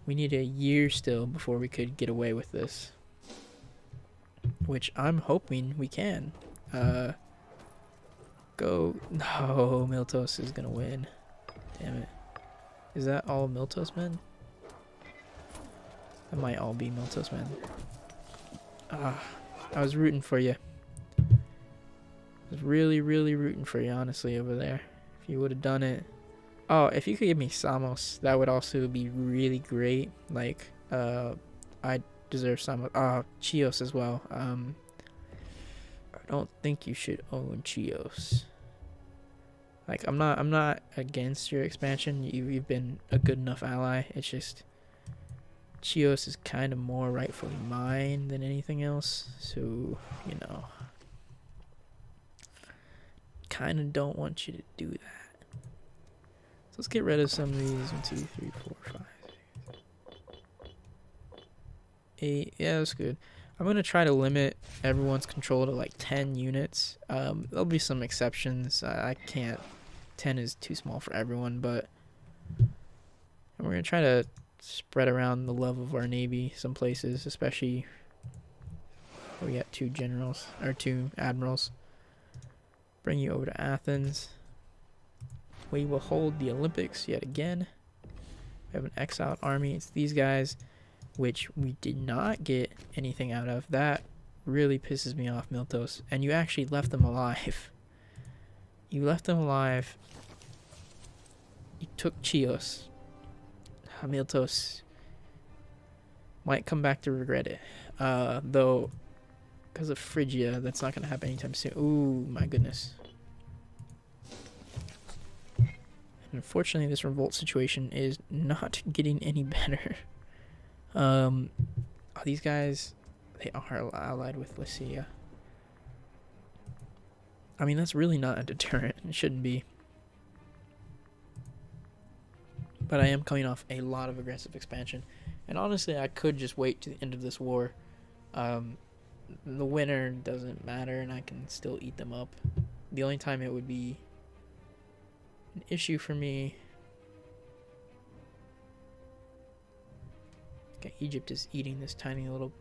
We need a year still before we could get away with this, which I'm hoping we can. go. No, Miltos is gonna win. Damn it. Is that all Miltos men? That might all be Miltos men. Ah, I was rooting for you. I was really, really rooting for you, honestly, over there. If you would have done it. Oh, if you could give me Samos, that would also be really great. Like, I deserve Samos. Chios as well. I don't think you should own Chios. Like, I'm not against your expansion. You've been a good enough ally. It's just Chios is kind of more rightfully mine than anything else. So, you know, kind of don't want you to do that. So let's get rid of some of these. 1, 2, 3, 4, 5, 6, 8. Yeah, that's good. I'm going to try to limit everyone's control to like 10 units. There'll be some exceptions. I can't. 10 is too small for everyone, but we're going to try to spread around the love of our navy some places, especially where we got 2 generals, or 2 admirals. Bring you over to Athens. We will hold the Olympics yet again. We have an exiled army. It's these guys, which we did not get anything out of. That really pisses me off, Miltos. And you actually left them alive. You left them alive. You took Chios. Miltos might come back to regret it. Though, because of Phrygia, that's not going to happen anytime soon. Ooh, my goodness. Unfortunately, this revolt situation is not getting any better. These guys, they are allied with Lycia. I mean, that's really not a deterrent. It shouldn't be. But I am coming off a lot of aggressive expansion. And honestly, I could just wait to the end of this war. The winner doesn't matter, and I can still eat them up. The only time it would be an issue for me. Okay, Egypt is eating this tiny little.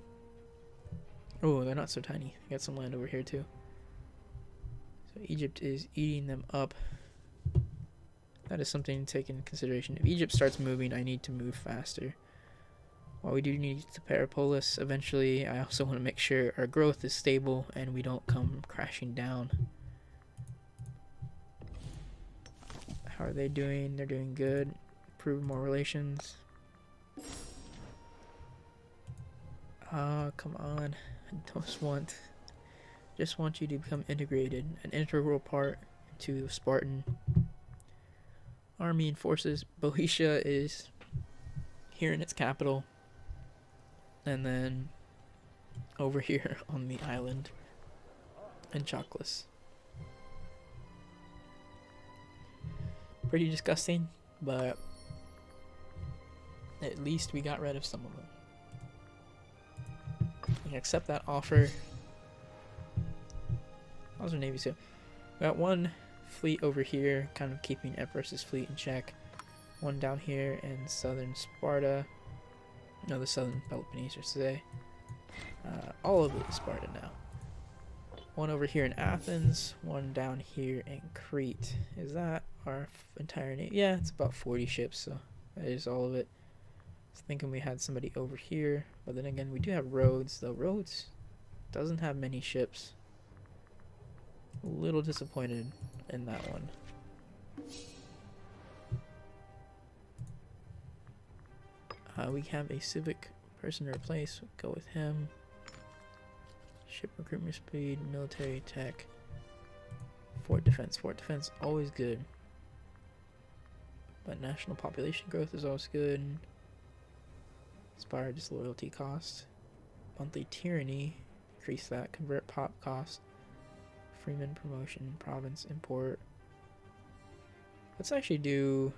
Oh, they're not so tiny. They got some land over here too. So Egypt is eating them up. That is something to take into consideration. If Egypt starts moving, I need to move faster. While we do need to Peripolis eventually, I also want to make sure our growth is stable and we don't come crashing down. How are they doing? They're doing good. Improve more relations. Ah, come on. I just want you to become integrated, an integral part to the Spartan army and forces. Boeotia is here in its capital, and then over here on the island in Choclus. Pretty disgusting, but at least we got rid of some of them. We can accept that offer. How's our navy? So we got one fleet over here, kind of keeping Epirus's fleet in check. One down here in southern Sparta. No, the southern Peloponnese, I should say. All of it is Sparta now. One over here in Athens. One down here in Crete. Is that our entire navy? Yeah, it's about 40 ships, so that is all of it. I was thinking we had somebody over here, but then again, we do have Rhodes, though Rhodes doesn't have many ships. A little disappointed in that one. We have a civic person to replace. We'll go with him. Ship recruitment speed, military tech, fort defense. Fort defense, always good. But national population growth is always good. Inspire disloyalty cost. Monthly tyranny, increase that. Convert pop cost. Freeman promotion, province import. Let's actually do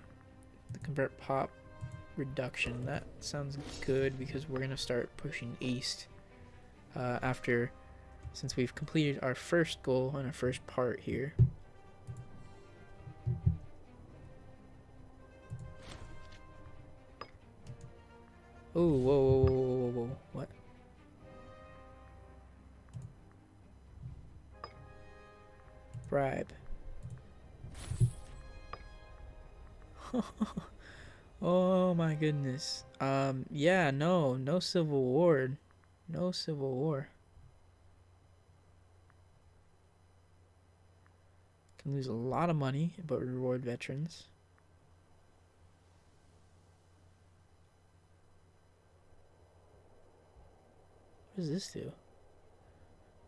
the convert pop reduction. That sounds good because we're gonna start pushing east since we've completed our first goal on our first part here. Oh, whoa, what? Bribe. Oh my goodness. Yeah, no civil war. No civil war. Can lose a lot of money, but reward veterans. What does this do?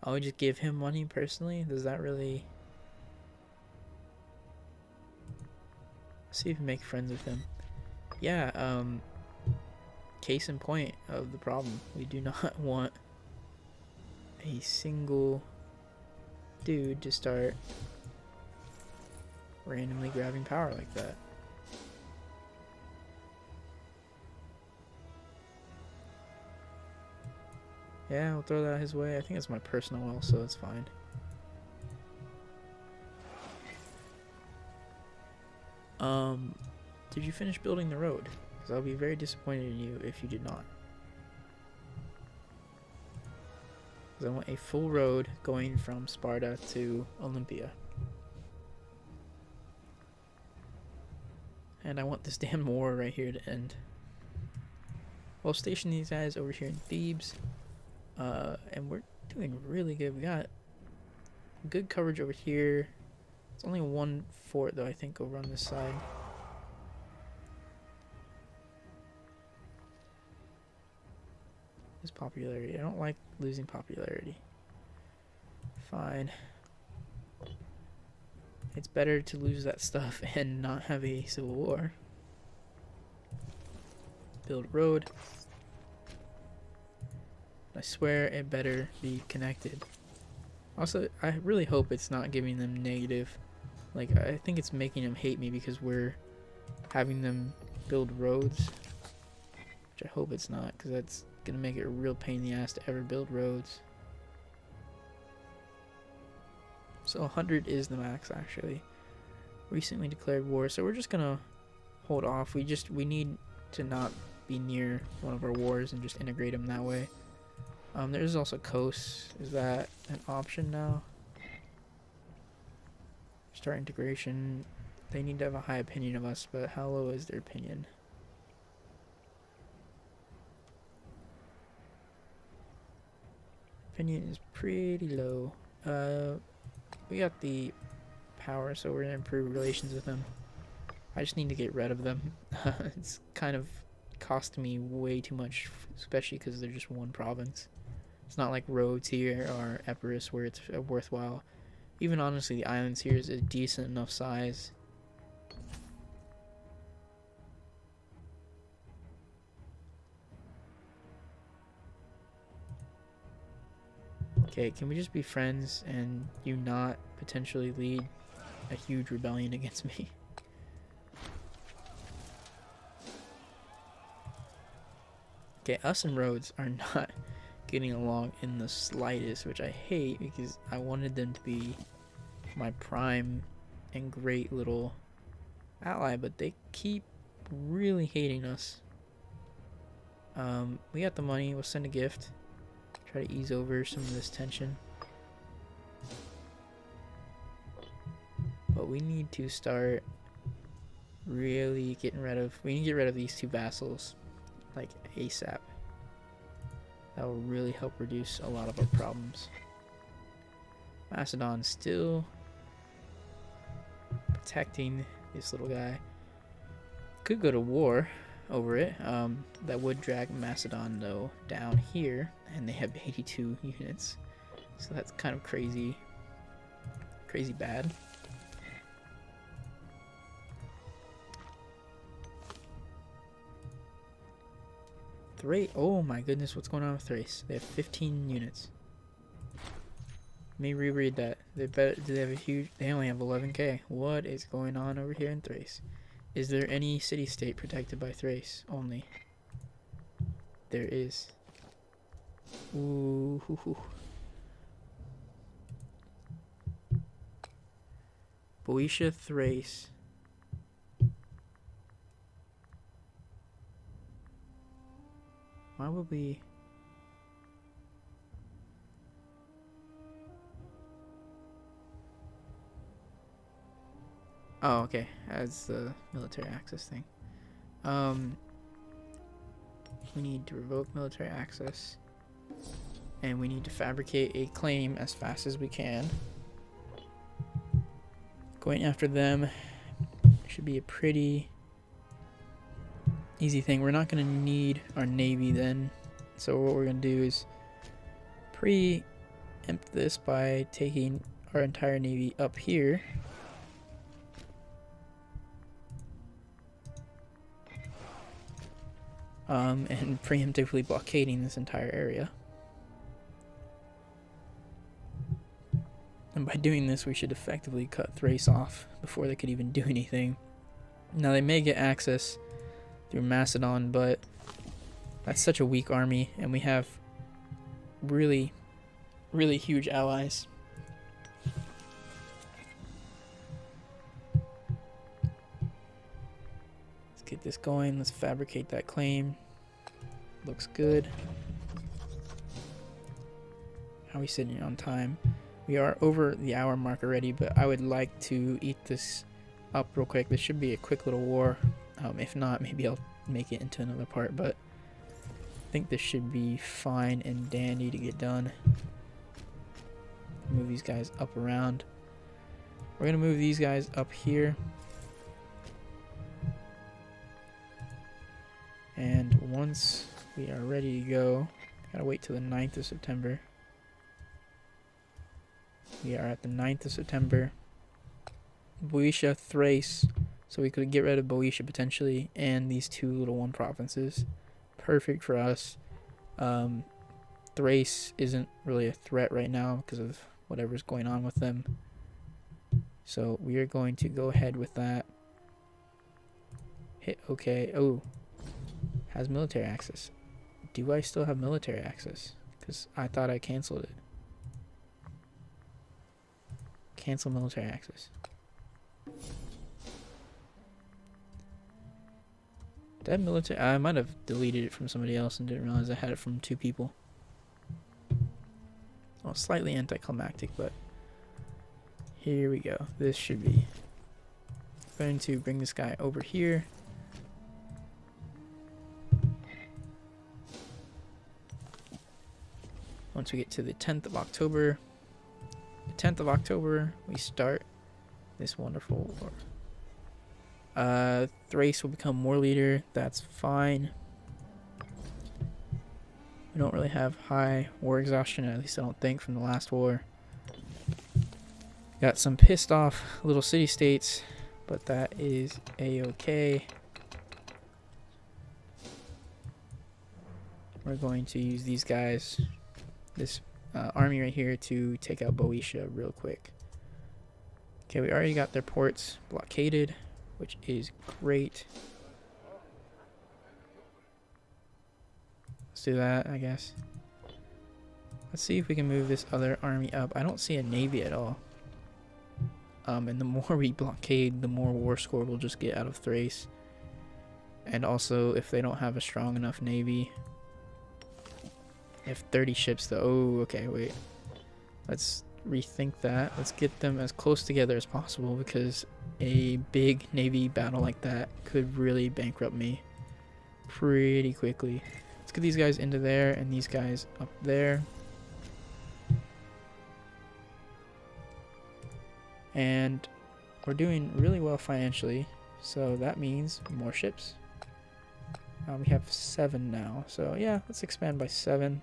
Oh, we just give him money personally? Does that really... Let's see if we make friends with him. Yeah, case in point of the problem. We do not want a single dude to start randomly grabbing power like that. Yeah, we'll throw that his way. I think it's my personal will, so it's fine. Did you finish building the road? Because I'll be very disappointed in you if you did not. Because I want a full road going from Sparta to Olympia. And I want this damn war right here to end. We'll station these guys over here in Thebes. And we're doing really good. We got good coverage over here. It's only one fort though, I think, over on this side. This popularity. I don't like losing popularity. Fine. It's better to lose that stuff and not have a civil war. Build road. I swear it better be connected. Also, I really hope it's not giving them negative. Like, I think it's making them hate me because we're having them build roads. Which I hope it's not, because that's gonna make it a real pain in the ass to ever build roads. So 100 is the max, actually. Recently declared war, so we're just gonna hold off. We need to not be near one of our wars and just integrate them that way. There's also coasts. Is that an option now? Start integration. They need to have a high opinion of us, but how low is their opinion? Opinion is pretty low. We got the power, so we're gonna improve relations with them. I just need to get rid of them. It's kind of costing me way too much, especially because they're just one province. It's not like Rhodes here or Epirus where it's worthwhile. Even honestly, the islands here is a decent enough size. Okay, can we just be friends and you not potentially lead a huge rebellion against me? Okay, us and Rhodes are not getting along in the slightest, which I hate because I wanted them to be my prime and great little ally, but they keep really hating us. We got the money. We'll send a gift. Try to ease over some of this tension. But we need to start really getting rid of... We need to get rid of these two vassals, like ASAP. That will really help reduce a lot of our problems. Macedon still protecting this little guy. Could go to war over it. That would drag Macedon though down here, and they have 82 units, so that's kind of crazy bad. Thrace, oh my goodness, what's going on with Thrace? They have 15 units. Let me reread that. Do they have a huge... They only have 11k. What is going on over here in Thrace? Is there any city-state protected by Thrace only? There is. Ooh. Hoo, hoo. Boeotia, Thrace. Why would we... Oh, okay. As the military access thing. We need to revoke military access. And we need to fabricate a claim as fast as we can. Going after them should be a pretty easy thing. We're not going to need our navy then. So what we're going to do is preempt this by taking our entire navy up here. And preemptively blockading this entire area. And by doing this, we should effectively cut Thrace off before they could even do anything. Now, they may get access through Macedon, but that's such a weak army, and we have really, really huge allies. Let's get this going. Let's fabricate that claim. Looks good. How are we sitting on time? We are over the hour mark already, but I would like to eat this up real quick. This should be a quick little war. If not, maybe I'll make it into another part, but I think this should be fine and dandy to get done. Move these guys up around. We're going to move these guys up here. And once we are ready to go, gotta wait till the 9th of September. We are at the 9th of September. Boeotia, Thrace. So we could get rid of Boeotia potentially, and these two little one provinces. Perfect for us. Thrace isn't really a threat right now because of whatever's going on with them. So we are going to go ahead with that. Hit OK. Oh, has military access. Do I still have military access? Because I thought I canceled it. Cancel military access. That military, I might have deleted it from somebody else and didn't realize I had it from 2 people. Well, slightly anticlimactic, but here we go. This should be. I'm going to bring this guy over here. Once we get to the 10th of October, we start this wonderful war. Thrace will become war leader. That's fine. We don't really have high war exhaustion, at least I don't think, from the last war. Got some pissed off little city-states, but that is a-okay. We're going to use these guys, this army right here, to take out Boeotia real quick. Okay, we already got their ports blockaded, which is great. Let's do that, I guess. Let's see if we can move this other army up. I don't see a navy at all. And the more we blockade, the more war score we'll just get out of Thrace. And also, if they don't have a strong enough navy. They have 30 ships though. Oh, okay, wait. Let's rethink that. Let's get them as close together as possible, because a big navy battle like that could really bankrupt me pretty quickly. Let's get these guys into there and these guys up there. And we're doing really well financially, so that means more ships. We have 7 now, so yeah, let's expand by 7.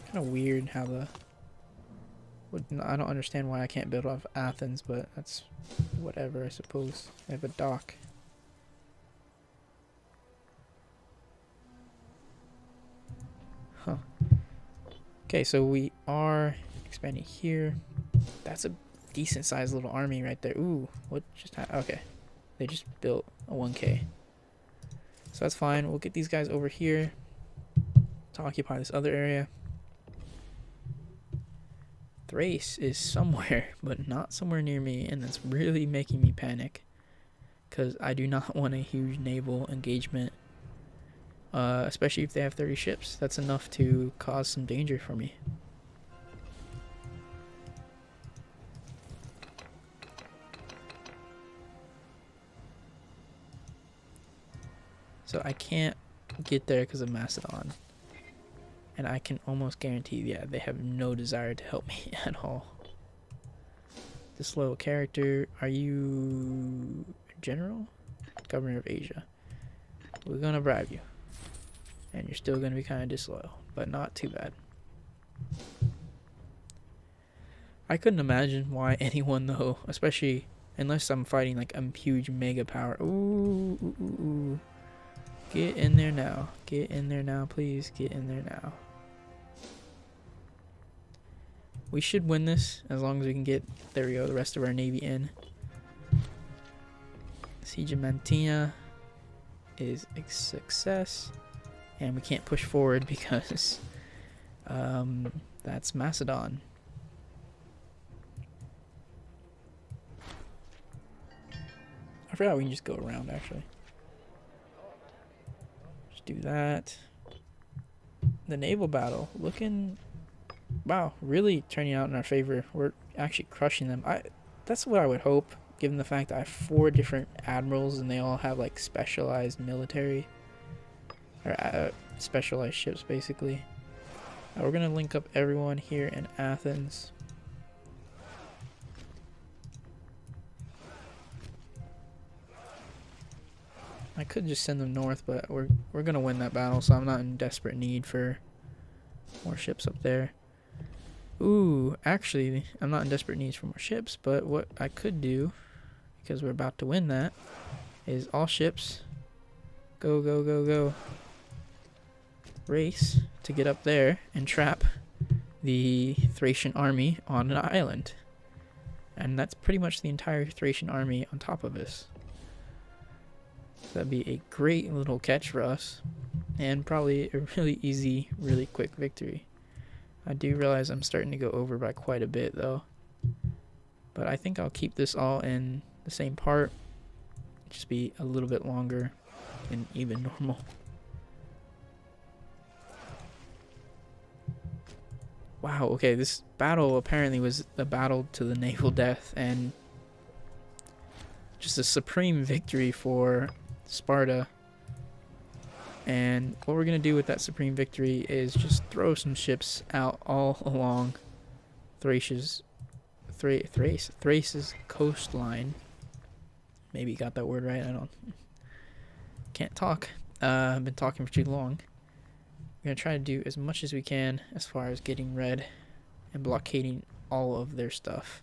Kind of weird how I don't understand why I can't build off Athens, but that's whatever, I suppose. I have a dock. Huh. Okay, so we are expanding here. That's a decent sized little army right there. Ooh, what just happened? Okay, they just built a 1K. So that's fine. We'll get these guys over here to occupy this other area. Thrace is somewhere, but not somewhere near me, and that's really making me panic, because I do not want a huge naval engagement, especially if they have 30 ships. That's enough to cause some danger for me. So I can't get there because of Macedon. And I can almost guarantee, yeah, they have no desire to help me at all. This little character, are you general? Governor of Asia. We're gonna bribe you. And you're still gonna be kind of disloyal, but not too bad. I couldn't imagine why anyone though, especially unless I'm fighting like a huge mega power. Ooh. Get in there now. Get in there now, please. Get in there now. We should win this as long as we can get, there we go, the rest of our navy in. Siege of Mantinea is a success. And we can't push forward because that's Macedon. I forgot we can just go around actually. Just do that. The naval battle looking, wow, really turning out in our favor. We're actually crushing them. That's what I would hope, given the fact that I have 4 different admirals and they all have like specialized military or specialized ships basically. We're gonna link up everyone here in Athens. I could just send them north, but we're gonna win that battle, so I'm not in desperate need for more ships up there. Ooh, actually, I'm not in desperate need for more ships, but what I could do, because we're about to win that, is all ships go race to get up there and trap the Thracian army on an island. And that's pretty much the entire Thracian army on top of us. So that'd be a great little catch for us, and probably a really easy, really quick victory. I do realize I'm starting to go over by quite a bit though, but I think I'll keep this all in the same part, just be a little bit longer than even normal. Wow, okay, this battle apparently was a battle to the naval death and just a supreme victory for Sparta. And what we're going to do with that supreme victory is just throw some ships out all along Thrace's coastline. Maybe you got that word right, can't talk. I've been talking for too long. We're going to try to do as much as we can as far as getting red and blockading all of their stuff.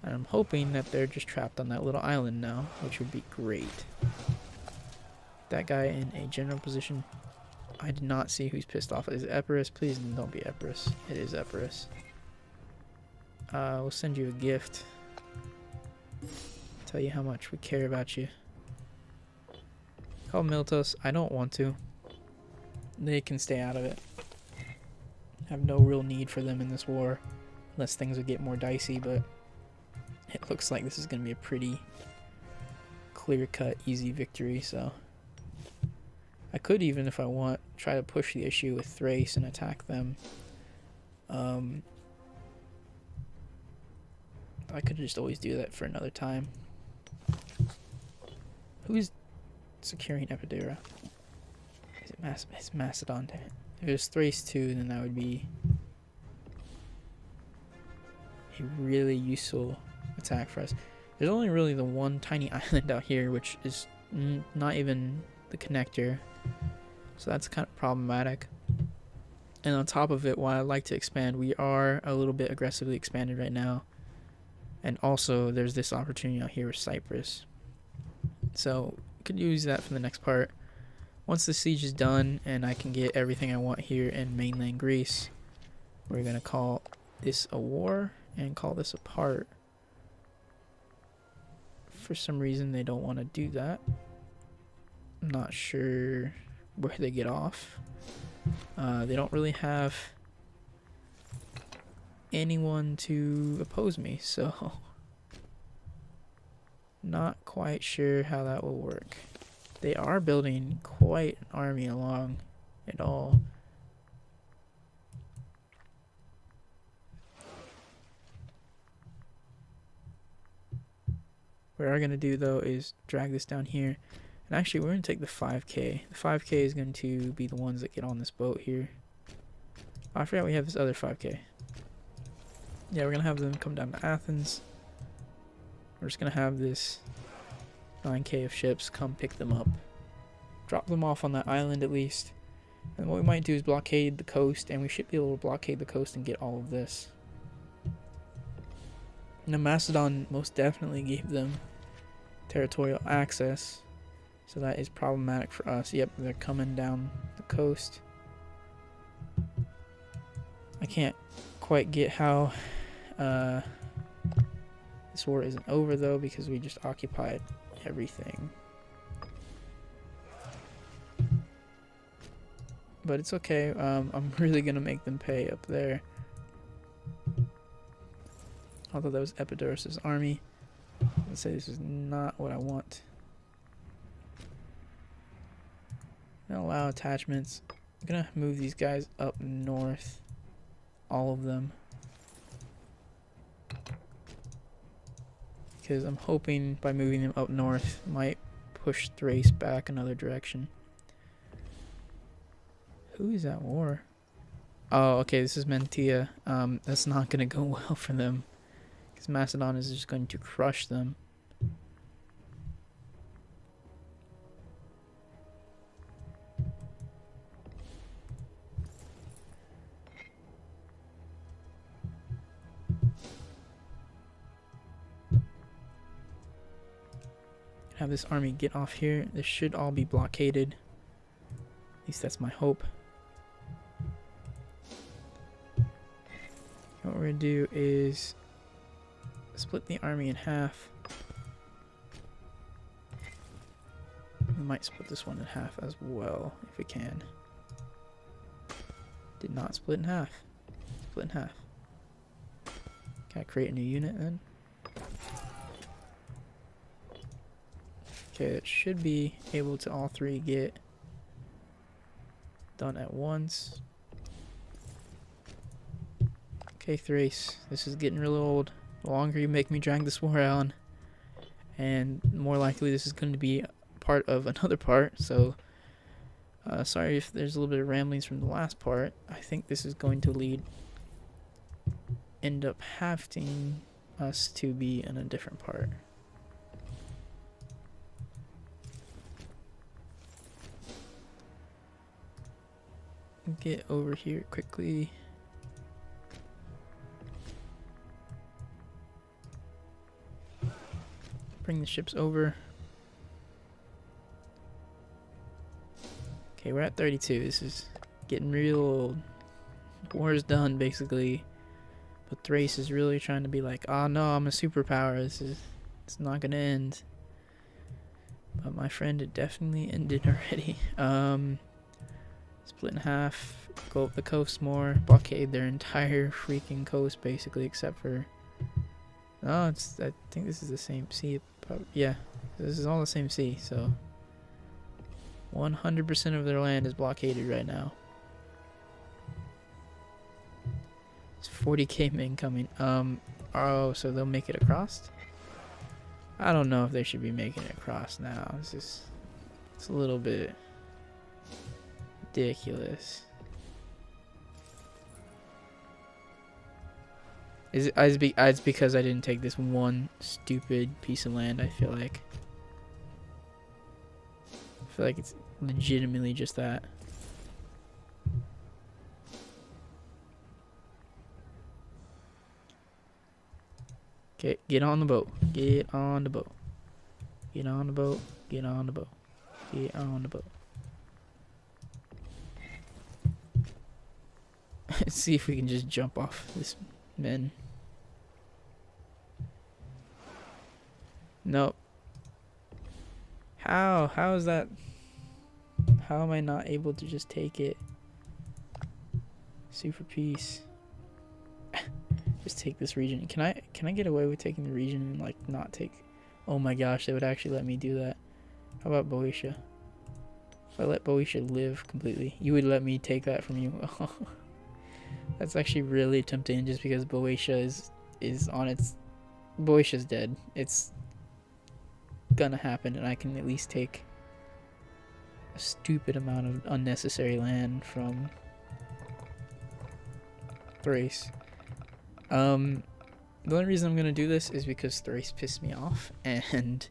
And I'm hoping that they're just trapped on that little island now, which would be great. That guy in a general position. I did not see who's pissed off. Is it Epirus? Please don't be Epirus. It is Epirus. We'll send you a gift. Tell you how much we care about you. Call Miltos. I don't want to. They can stay out of it. I have no real need for them in this war, unless things would get more dicey, but it looks like this is going to be a pretty clear-cut, easy victory, so I could even, if I want, try to push the issue with Thrace and attack them. I could just always do that for another time. Who's securing Epidera? Is it it's Macedon? If it was Thrace too, then that would be a really useful attack for us. There's only really the one tiny island out here, which is not even the connector, so that's kind of problematic. And on top of it, while I like to expand, we are a little bit aggressively expanded right now. And also, there's this opportunity out here with Cyprus. So, could use that for the next part. Once the siege is done and I can get everything I want here in mainland Greece, we're going to call this a war and call this a part. For some reason, they don't want to do that. I'm not sure where they get off. They don't really have anyone to oppose me, so not quite sure how that will work. They are building quite an army along it all. What we are going to do though is drag this down here. And actually, we're going to take the 5k. The 5k is going to be the ones that get on this boat here. Oh, I forgot we have this other 5k. Yeah, we're going to have them come down to Athens. We're just going to have this 9k of ships come pick them up. Drop them off on that island at least. And what we might do is blockade the coast, and we should be able to blockade the coast and get all of this. Now, Macedon most definitely gave them territorial access, so that is problematic for us. Yep, they're coming down the coast. I can't quite get how this war isn't over though, because we just occupied everything. But it's okay. I'm really gonna make them pay up there. Although that was Epidaurus' army. Let's say this is not what I want. Gonna allow attachments. I'm gonna move these guys up north. All of them. Because I'm hoping by moving them up north might push Thrace back another direction. Who is at war? Oh, okay, this is Mentia. That's not gonna go well for them. Because Macedon is just going to crush them. Have this army get off here. This should all be blockaded. At least that's my hope. What we're going to do is split the army in half. We might split this one in half as well, if we can. Did not split in half. Split in half. Can I create a new unit then? Okay, it should be able to all three get done at once. Okay, Thrace, this is getting real old. The longer you make me drag this war on, and more likely this is going to be part of another part, so sorry if there's a little bit of ramblings from the last part. I think this is going to end up having us to be in a different part. Get over here quickly. Bring the ships over. Okay, we're at 32. This is getting real old. War is done, basically. But Thrace is really trying to be like, oh no, I'm a superpower. It's not gonna end. But my friend, it definitely ended already. Split in half, go up the coast more, blockade their entire freaking coast basically, except for... Oh, I think this is the same sea. Yeah, this is all the same sea, so... 100% of their land is blockaded right now. It's 40k men coming. Oh, so they'll make it across? I don't know if they should be making it across now. It's a little bit... ridiculous. It's because I didn't take this one stupid piece of land, I feel like. I feel like it's legitimately just that. Okay, get on the boat. Get on the boat. Get on the boat. Get on the boat. Get on the boat. Let's see if we can just jump off this men. Nope. How is that? How am I not able to just take it? Super peace. Just take this region. Can I get away with taking the region and like not take? Oh my gosh, they would actually let me do that. How about Boeotia? If I let Boeotia live completely, you would let me take that from you. That's actually really tempting, just because Boeotia is on its... Boeotia's dead. It's gonna happen, and I can at least take a stupid amount of unnecessary land from Thrace. The only reason I'm going to do this is because Thrace pissed me off and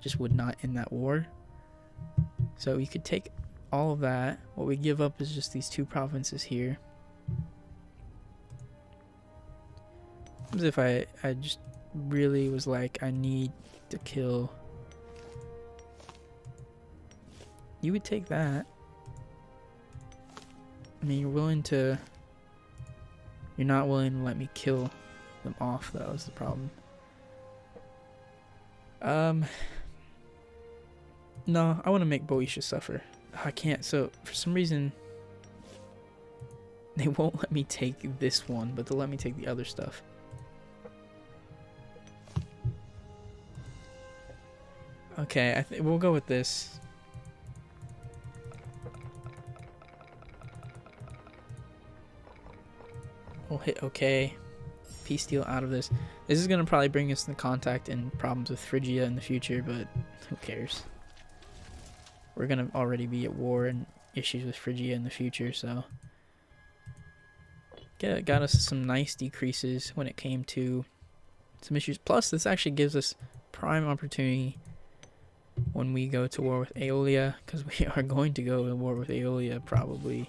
just would not end that war. So we could take all of that. What we give up is just these 2 provinces here. As if I just really was like, I need to kill. You would take that. I mean, you're not willing to let me kill them off. That was the problem. No, I want to make Boeotia suffer. I can't. So for some reason they won't let me take this one, but they'll let me take the other stuff. Okay, we'll go with this. We'll hit okay. Peace deal out of this. This is going to probably bring us into contact and problems with Phrygia in the future, but who cares? We're going to already be at war and issues with Phrygia in the future, so... Got us some nice decreases when it came to some issues. Plus, this actually gives us prime opportunity when we go to war with Aeolia, because we are going to go to war with Aeolia probably.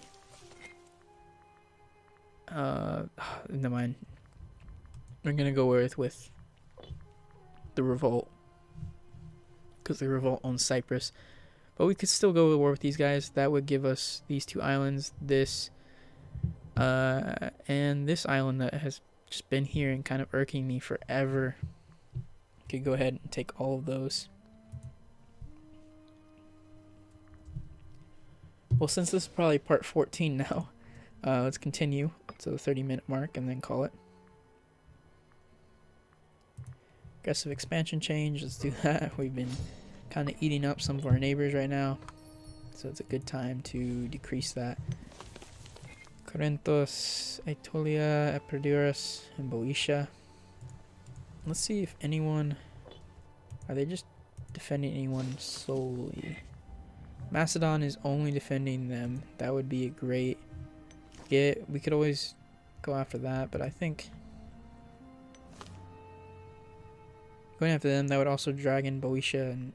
Never mind. We're gonna go with the revolt, because the revolt owns Cyprus. But we could still go to war with these guys. That would give us these 2 islands, this and this island that has just been here and kind of irking me forever. Could go ahead and take all of those. Well, since this is probably part 14 now, let's continue to the 30-minute mark and then call it. Aggressive expansion change, let's do that. We've been kind of eating up some of our neighbors right now, so it's a good time to decrease that. Corinthos, Aetolia, Epidaurus, and Boeotia. Let's see if anyone... Are they just defending anyone solely? Macedon is only defending them. That would be a great get. We could always go after that, but I think going after them, that would also drag in Boeotia and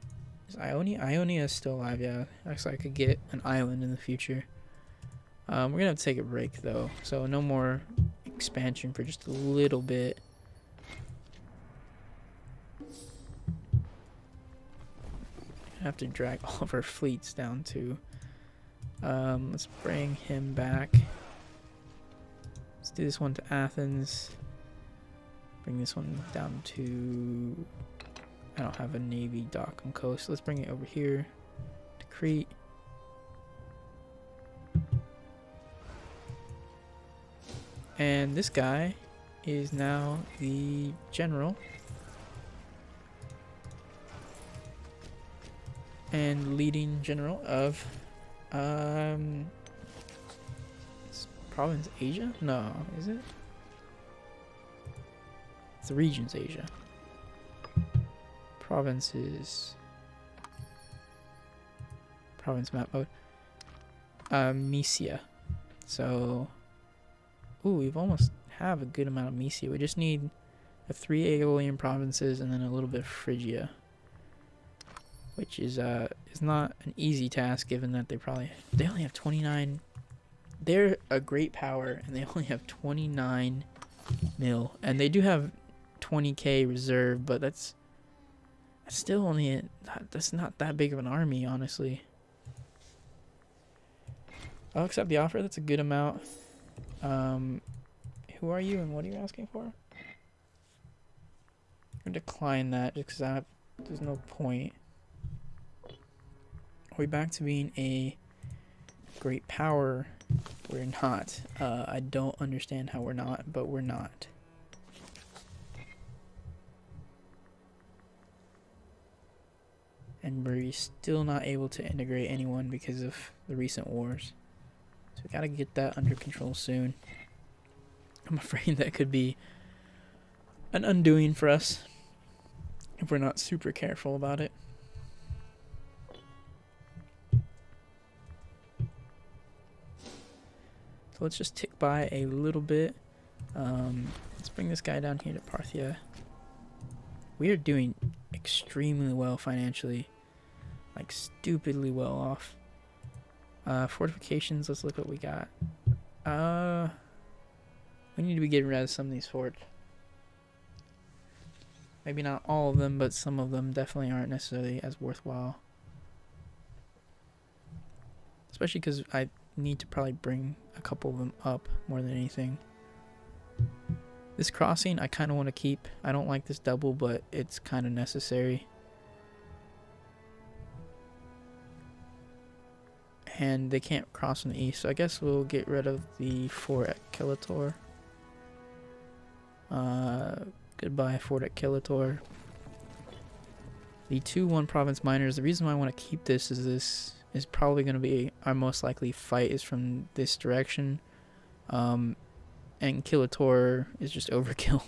Ionia. Ionia is still alive, yeah. Actually, I could get an island in the future. We're gonna have to take a break though, so no more expansion for just a little bit. Have to drag all of our fleets down to let's bring him back. Let's do this one to Athens, bring this one down to, I don't have a navy dock on coast, let's bring it over here to Crete. And this guy is now the general and leading general of province Asia? No, is it? It's the regions Asia. Provinces. Province map mode. Mysia. So, ooh, we've almost have a good amount of Mysia. We just need the 3 Aeolian provinces and then a little bit of Phrygia, which is not an easy task given that they only have 29. They're a great power and they only have 29 mil, and they do have 20k reserve, but that's still only that's not that big of an army, honestly. I'll accept the offer. That's a good amount. Who are you and what are you asking for? I'm gonna decline that just because there's no point. Are we back to being a great power? We're not. I don't understand how we're not, but we're not. And we're still not able to integrate anyone because of the recent wars. So we gotta get that under control soon. I'm afraid that could be an undoing for us if we're not super careful about it. So let's just tick by a little bit. Let's bring this guy down here to Parthia. We are doing extremely well financially. Like, stupidly well off. Fortifications, let's look what we got. We need to be getting rid of some of these forts. Maybe not all of them, but some of them definitely aren't necessarily as worthwhile. Especially because I need to probably bring a couple of them up more than anything. This crossing I kind of want to keep. I don't like this double, but it's kind of necessary. And they can't cross from the east, so I guess we'll get rid of the fort at Kilator. Goodbye, fort at Kilator. The 2-1 province miners, the reason why I want to keep this is probably going to be our most likely fight is from this direction. And Kilator is just overkill.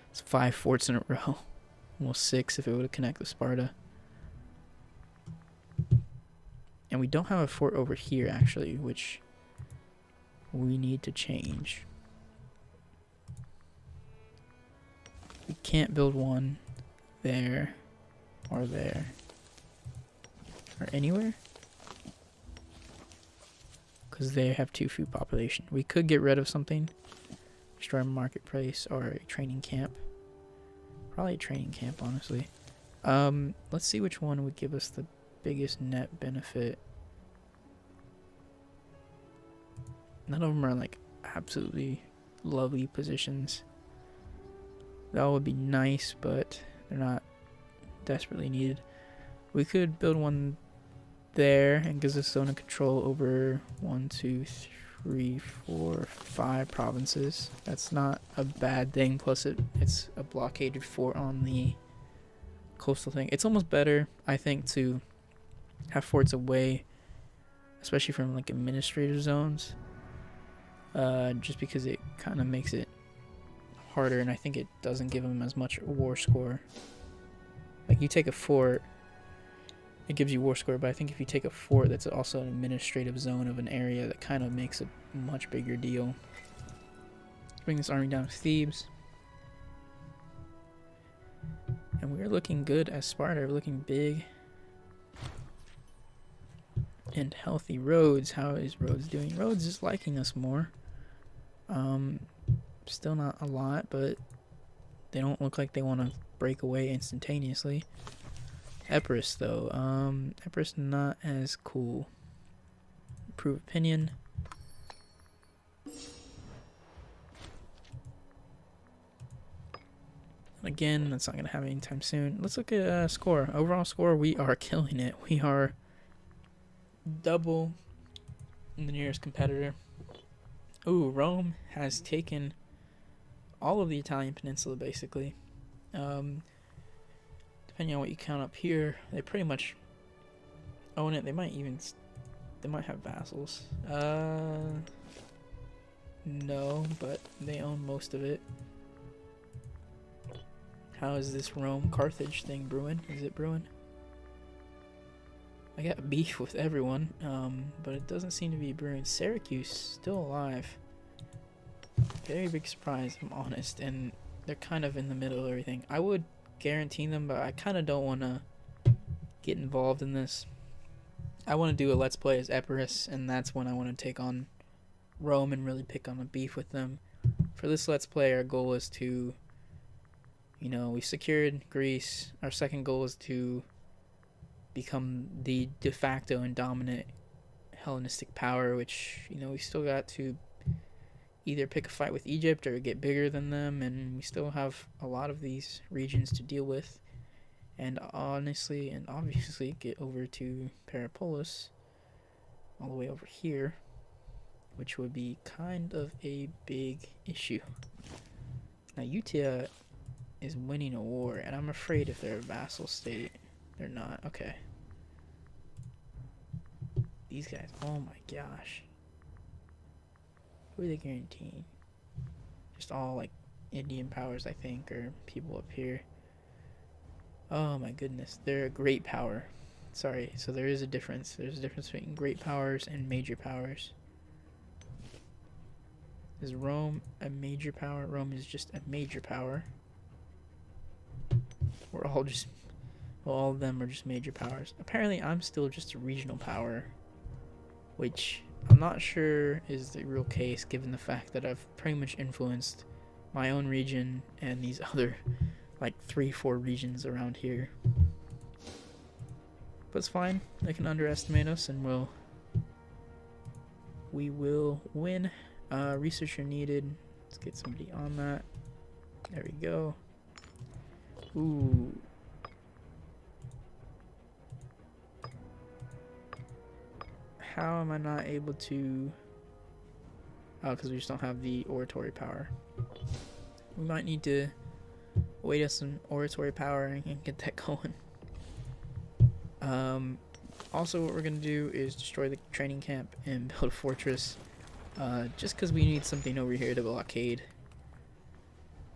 It's 5 forts in a row. Almost 6 if it would connect with Sparta. And we don't have a fort over here, actually, which we need to change. We can't build one there or there or anywhere because they have too few population. We could get rid of something, destroy a marketplace or a training camp. Probably a training camp, honestly. Let's see which one would give us the biggest net benefit. None of them are like absolutely lovely positions. That would be nice, but they're not desperately needed. We could build one there and gives us zone of control over 1, 2, 3, 4, 5 provinces. That's not a bad thing. Plus it's a blockaded fort on the coastal thing. It's almost better, I think, to have forts away, especially from like administrative zones, just because it kind of makes it harder, and I think it doesn't give them as much war score. Like, you take a fort, it gives you war score, but I think if you take a fort that's also an administrative zone of an area, that kind of makes a much bigger deal. Let's bring this army down to Thebes. And we're looking good as Sparta. We're looking big and healthy. Rhodes, how is Rhodes doing? Rhodes is liking us more. Still not a lot, but they don't look like they want to break away instantaneously. Epirus, though. Epirus not as cool. Improve opinion. Again, that's not going to happen anytime soon. Let's look at score. Overall score, we are killing it. We are double the nearest competitor. Ooh, Rome has taken all of the Italian peninsula, basically. Depending on what you count up here, they pretty much own it. They might have vassals. No, but they own most of it. How is this Rome-Carthage thing brewing? Is it brewing? I got beef with everyone, but it doesn't seem to be brewing. Syracuse, still alive. Very big surprise, if I'm honest, and they're kind of in the middle of everything. I would guarantee them, but I kind of don't want to get involved in this. I want to do a Let's Play as Epirus, and that's when I want to take on Rome and really pick on the beef with them. For this Let's Play, our goal is to, we secured Greece. Our second goal is to become the de facto and dominant Hellenistic power, which, we still got to either pick a fight with Egypt or get bigger than them, and we still have a lot of these regions to deal with. And honestly and obviously get over to Peripolis, all the way over here, which would be kind of a big issue. Now, Utia is winning a war, and I'm afraid if they're a vassal state, they're not. Okay. These guys, oh my gosh. Who are they guaranteeing? Just all, like, Indian powers, I think, or people up here. Oh my goodness, they're a great power. Sorry, so there is a difference. There's a difference between great powers and major powers. Is Rome a major power? Rome is just a major power. We're all just, well, all of them are just major powers. Apparently I'm still just a regional power, which I'm not sure is the real case given the fact that I've pretty much influenced my own region and these other like 3-4 regions around here. But it's fine, they can underestimate us and we will win. Researcher needed. Let's get somebody on that. There we go. Ooh. How am I not able to... Oh, because we just don't have the oratory power. We might need to wait us some oratory power and get that going. Also, what we're going to do is destroy the training camp and build a fortress. Just because we need something over here to blockade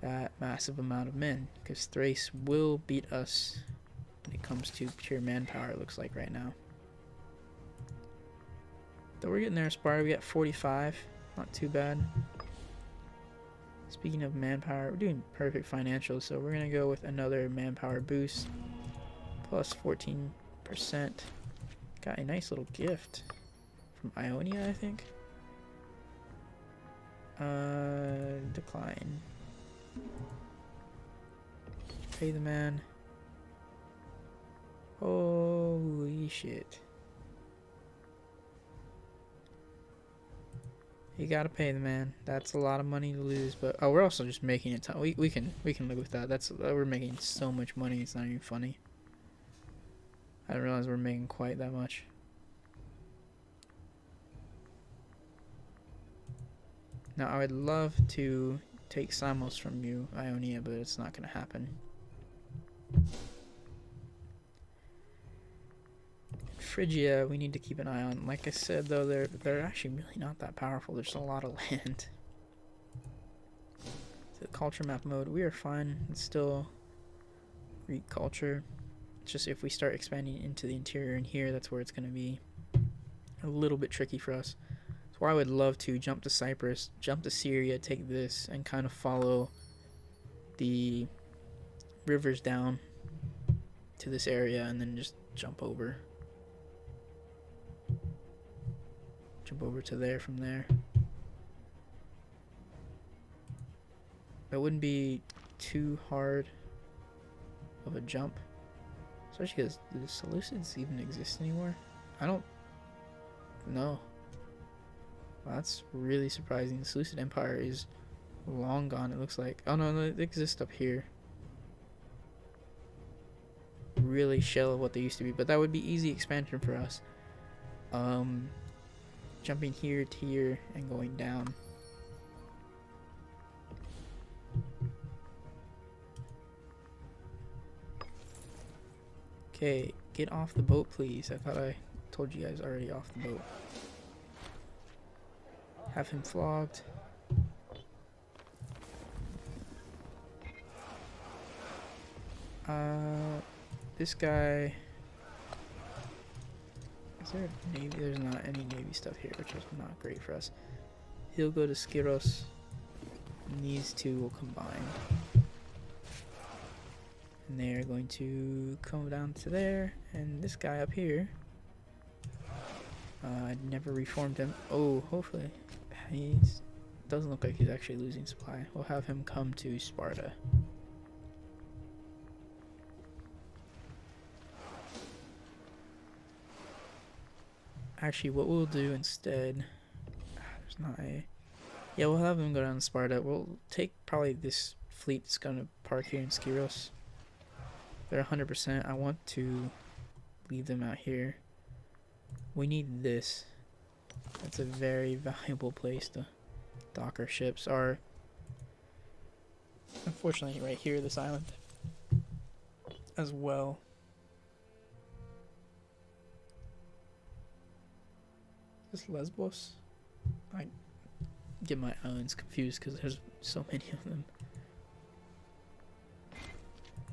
that massive amount of men. Because Thrace will beat us when it comes to pure manpower, it looks like right now. Though we're getting there, Sparta, we got 45. Not too bad. Speaking of manpower, we're doing perfect financials, so we're going to go with another manpower boost. Plus 14%. Got a nice little gift from Ionia, I think. Decline. Pay the man. Holy shit. You gotta pay the man. That's a lot of money to lose, but oh, we're also just making it. We can live with that. That's we're making so much money. It's not even funny. I didn't realize we're making quite that much. Now I would love to take Samos from you, Ionia, but it's not gonna happen. Phrygia, we need to keep an eye on. Like I said, though, they're actually really not that powerful. There's a lot of land. So the culture map mode, we are fine. It's still Greek culture. It's just if we start expanding into the interior and here, that's where it's going to be a little bit tricky for us. So I would love to jump to Cyprus, jump to Syria, take this, and kind of follow the rivers down to this area, and then just jump over. Jump over to there from there. That wouldn't be too hard of a jump. Especially because do the Seleucids even exist anymore? I don't know. Well, that's really surprising. The Seleucid Empire is long gone, it looks like. Oh no, they exist up here. Really shell of what they used to be, but that would be easy expansion for us. Jumping here to here and going down. Okay, get off the boat, please. I thought I told you guys already off the boat. Have him flogged. This guy... Is there a navy? There's not any navy stuff here, which is not great for us. He'll go to Skyros, and these two will combine. And they're going to come down to there, and this guy up here, I never reformed him. Oh, hopefully. He's doesn't look like he's actually losing supply. We'll have him come to Sparta. Actually, what we'll do instead... There's not a... Yeah, we'll have him go down to Sparta. We'll take probably this fleet that's going to park here in Skyros. They're 100%. I want to leave them out here. We need this. That's a very valuable place to dock our ships. Our... Unfortunately, right here, this island as well. Is this Lesbos? I get my islands confused because there's so many of them.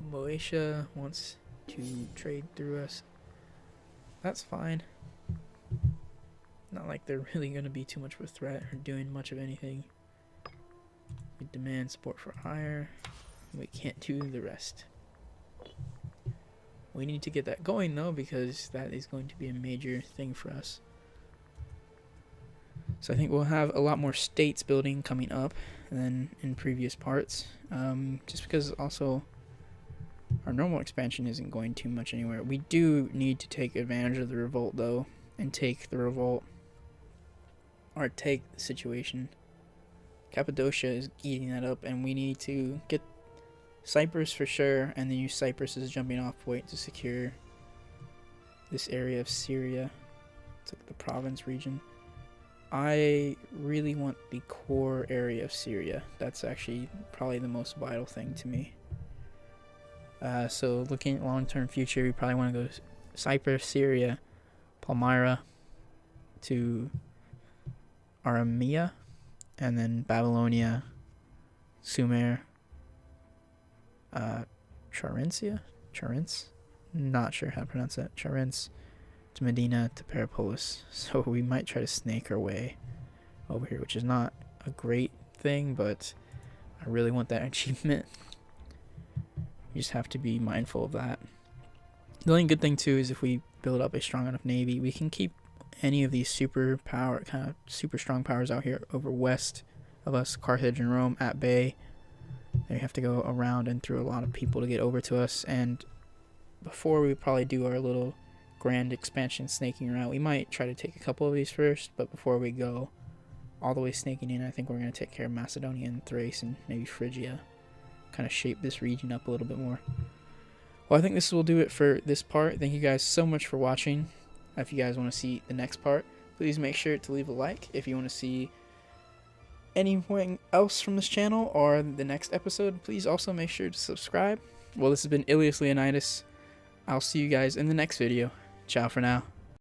Moesia wants to trade through us. That's fine. Not like they're really going to be too much of a threat or doing much of anything. We demand support for hire. We can't do the rest. We need to get that going though, because that is going to be a major thing for us. So I think we'll have a lot more states building coming up than in previous parts. Just because also our normal expansion isn't going too much anywhere. We do need to take advantage of the revolt though, and take the revolt, or take the situation. Cappadocia is eating that up, and we need to get Cyprus for sure, and then use Cyprus as a jumping off point to secure this area of Syria. It's like the province region. I really want the core area of Syria. That's actually probably the most vital thing to me. So looking at long-term future, we probably want to go Cyprus, Syria, Palmyra to Aramea, and then Babylonia, Sumer, Charence, not sure how to pronounce that, Charence, to Medina, to Peripolis. So we might try to snake our way over here, which is not a great thing, but I really want that achievement. You just have to be mindful of that. The only good thing too is if we build up a strong enough navy, we can keep any of these super strong powers out here over west of us, Carthage and Rome, at bay. They have to go around and through a lot of people to get over to us. And before we probably do our little grand expansion snaking around, we might try to take a couple of these first, but before we go all the way snaking in, I think we're going to take care of Macedonia and Thrace and maybe Phrygia. Kind of shape this region up a little bit more. Well, I think this will do it for this part. Thank you guys so much for watching. If you guys want to see the next part, please make sure to leave a like. If you want to see anything else from this channel or the next episode, please also make sure to subscribe. Well, this has been Ilias Leonidas. I'll see you guys in the next video. Ciao for now.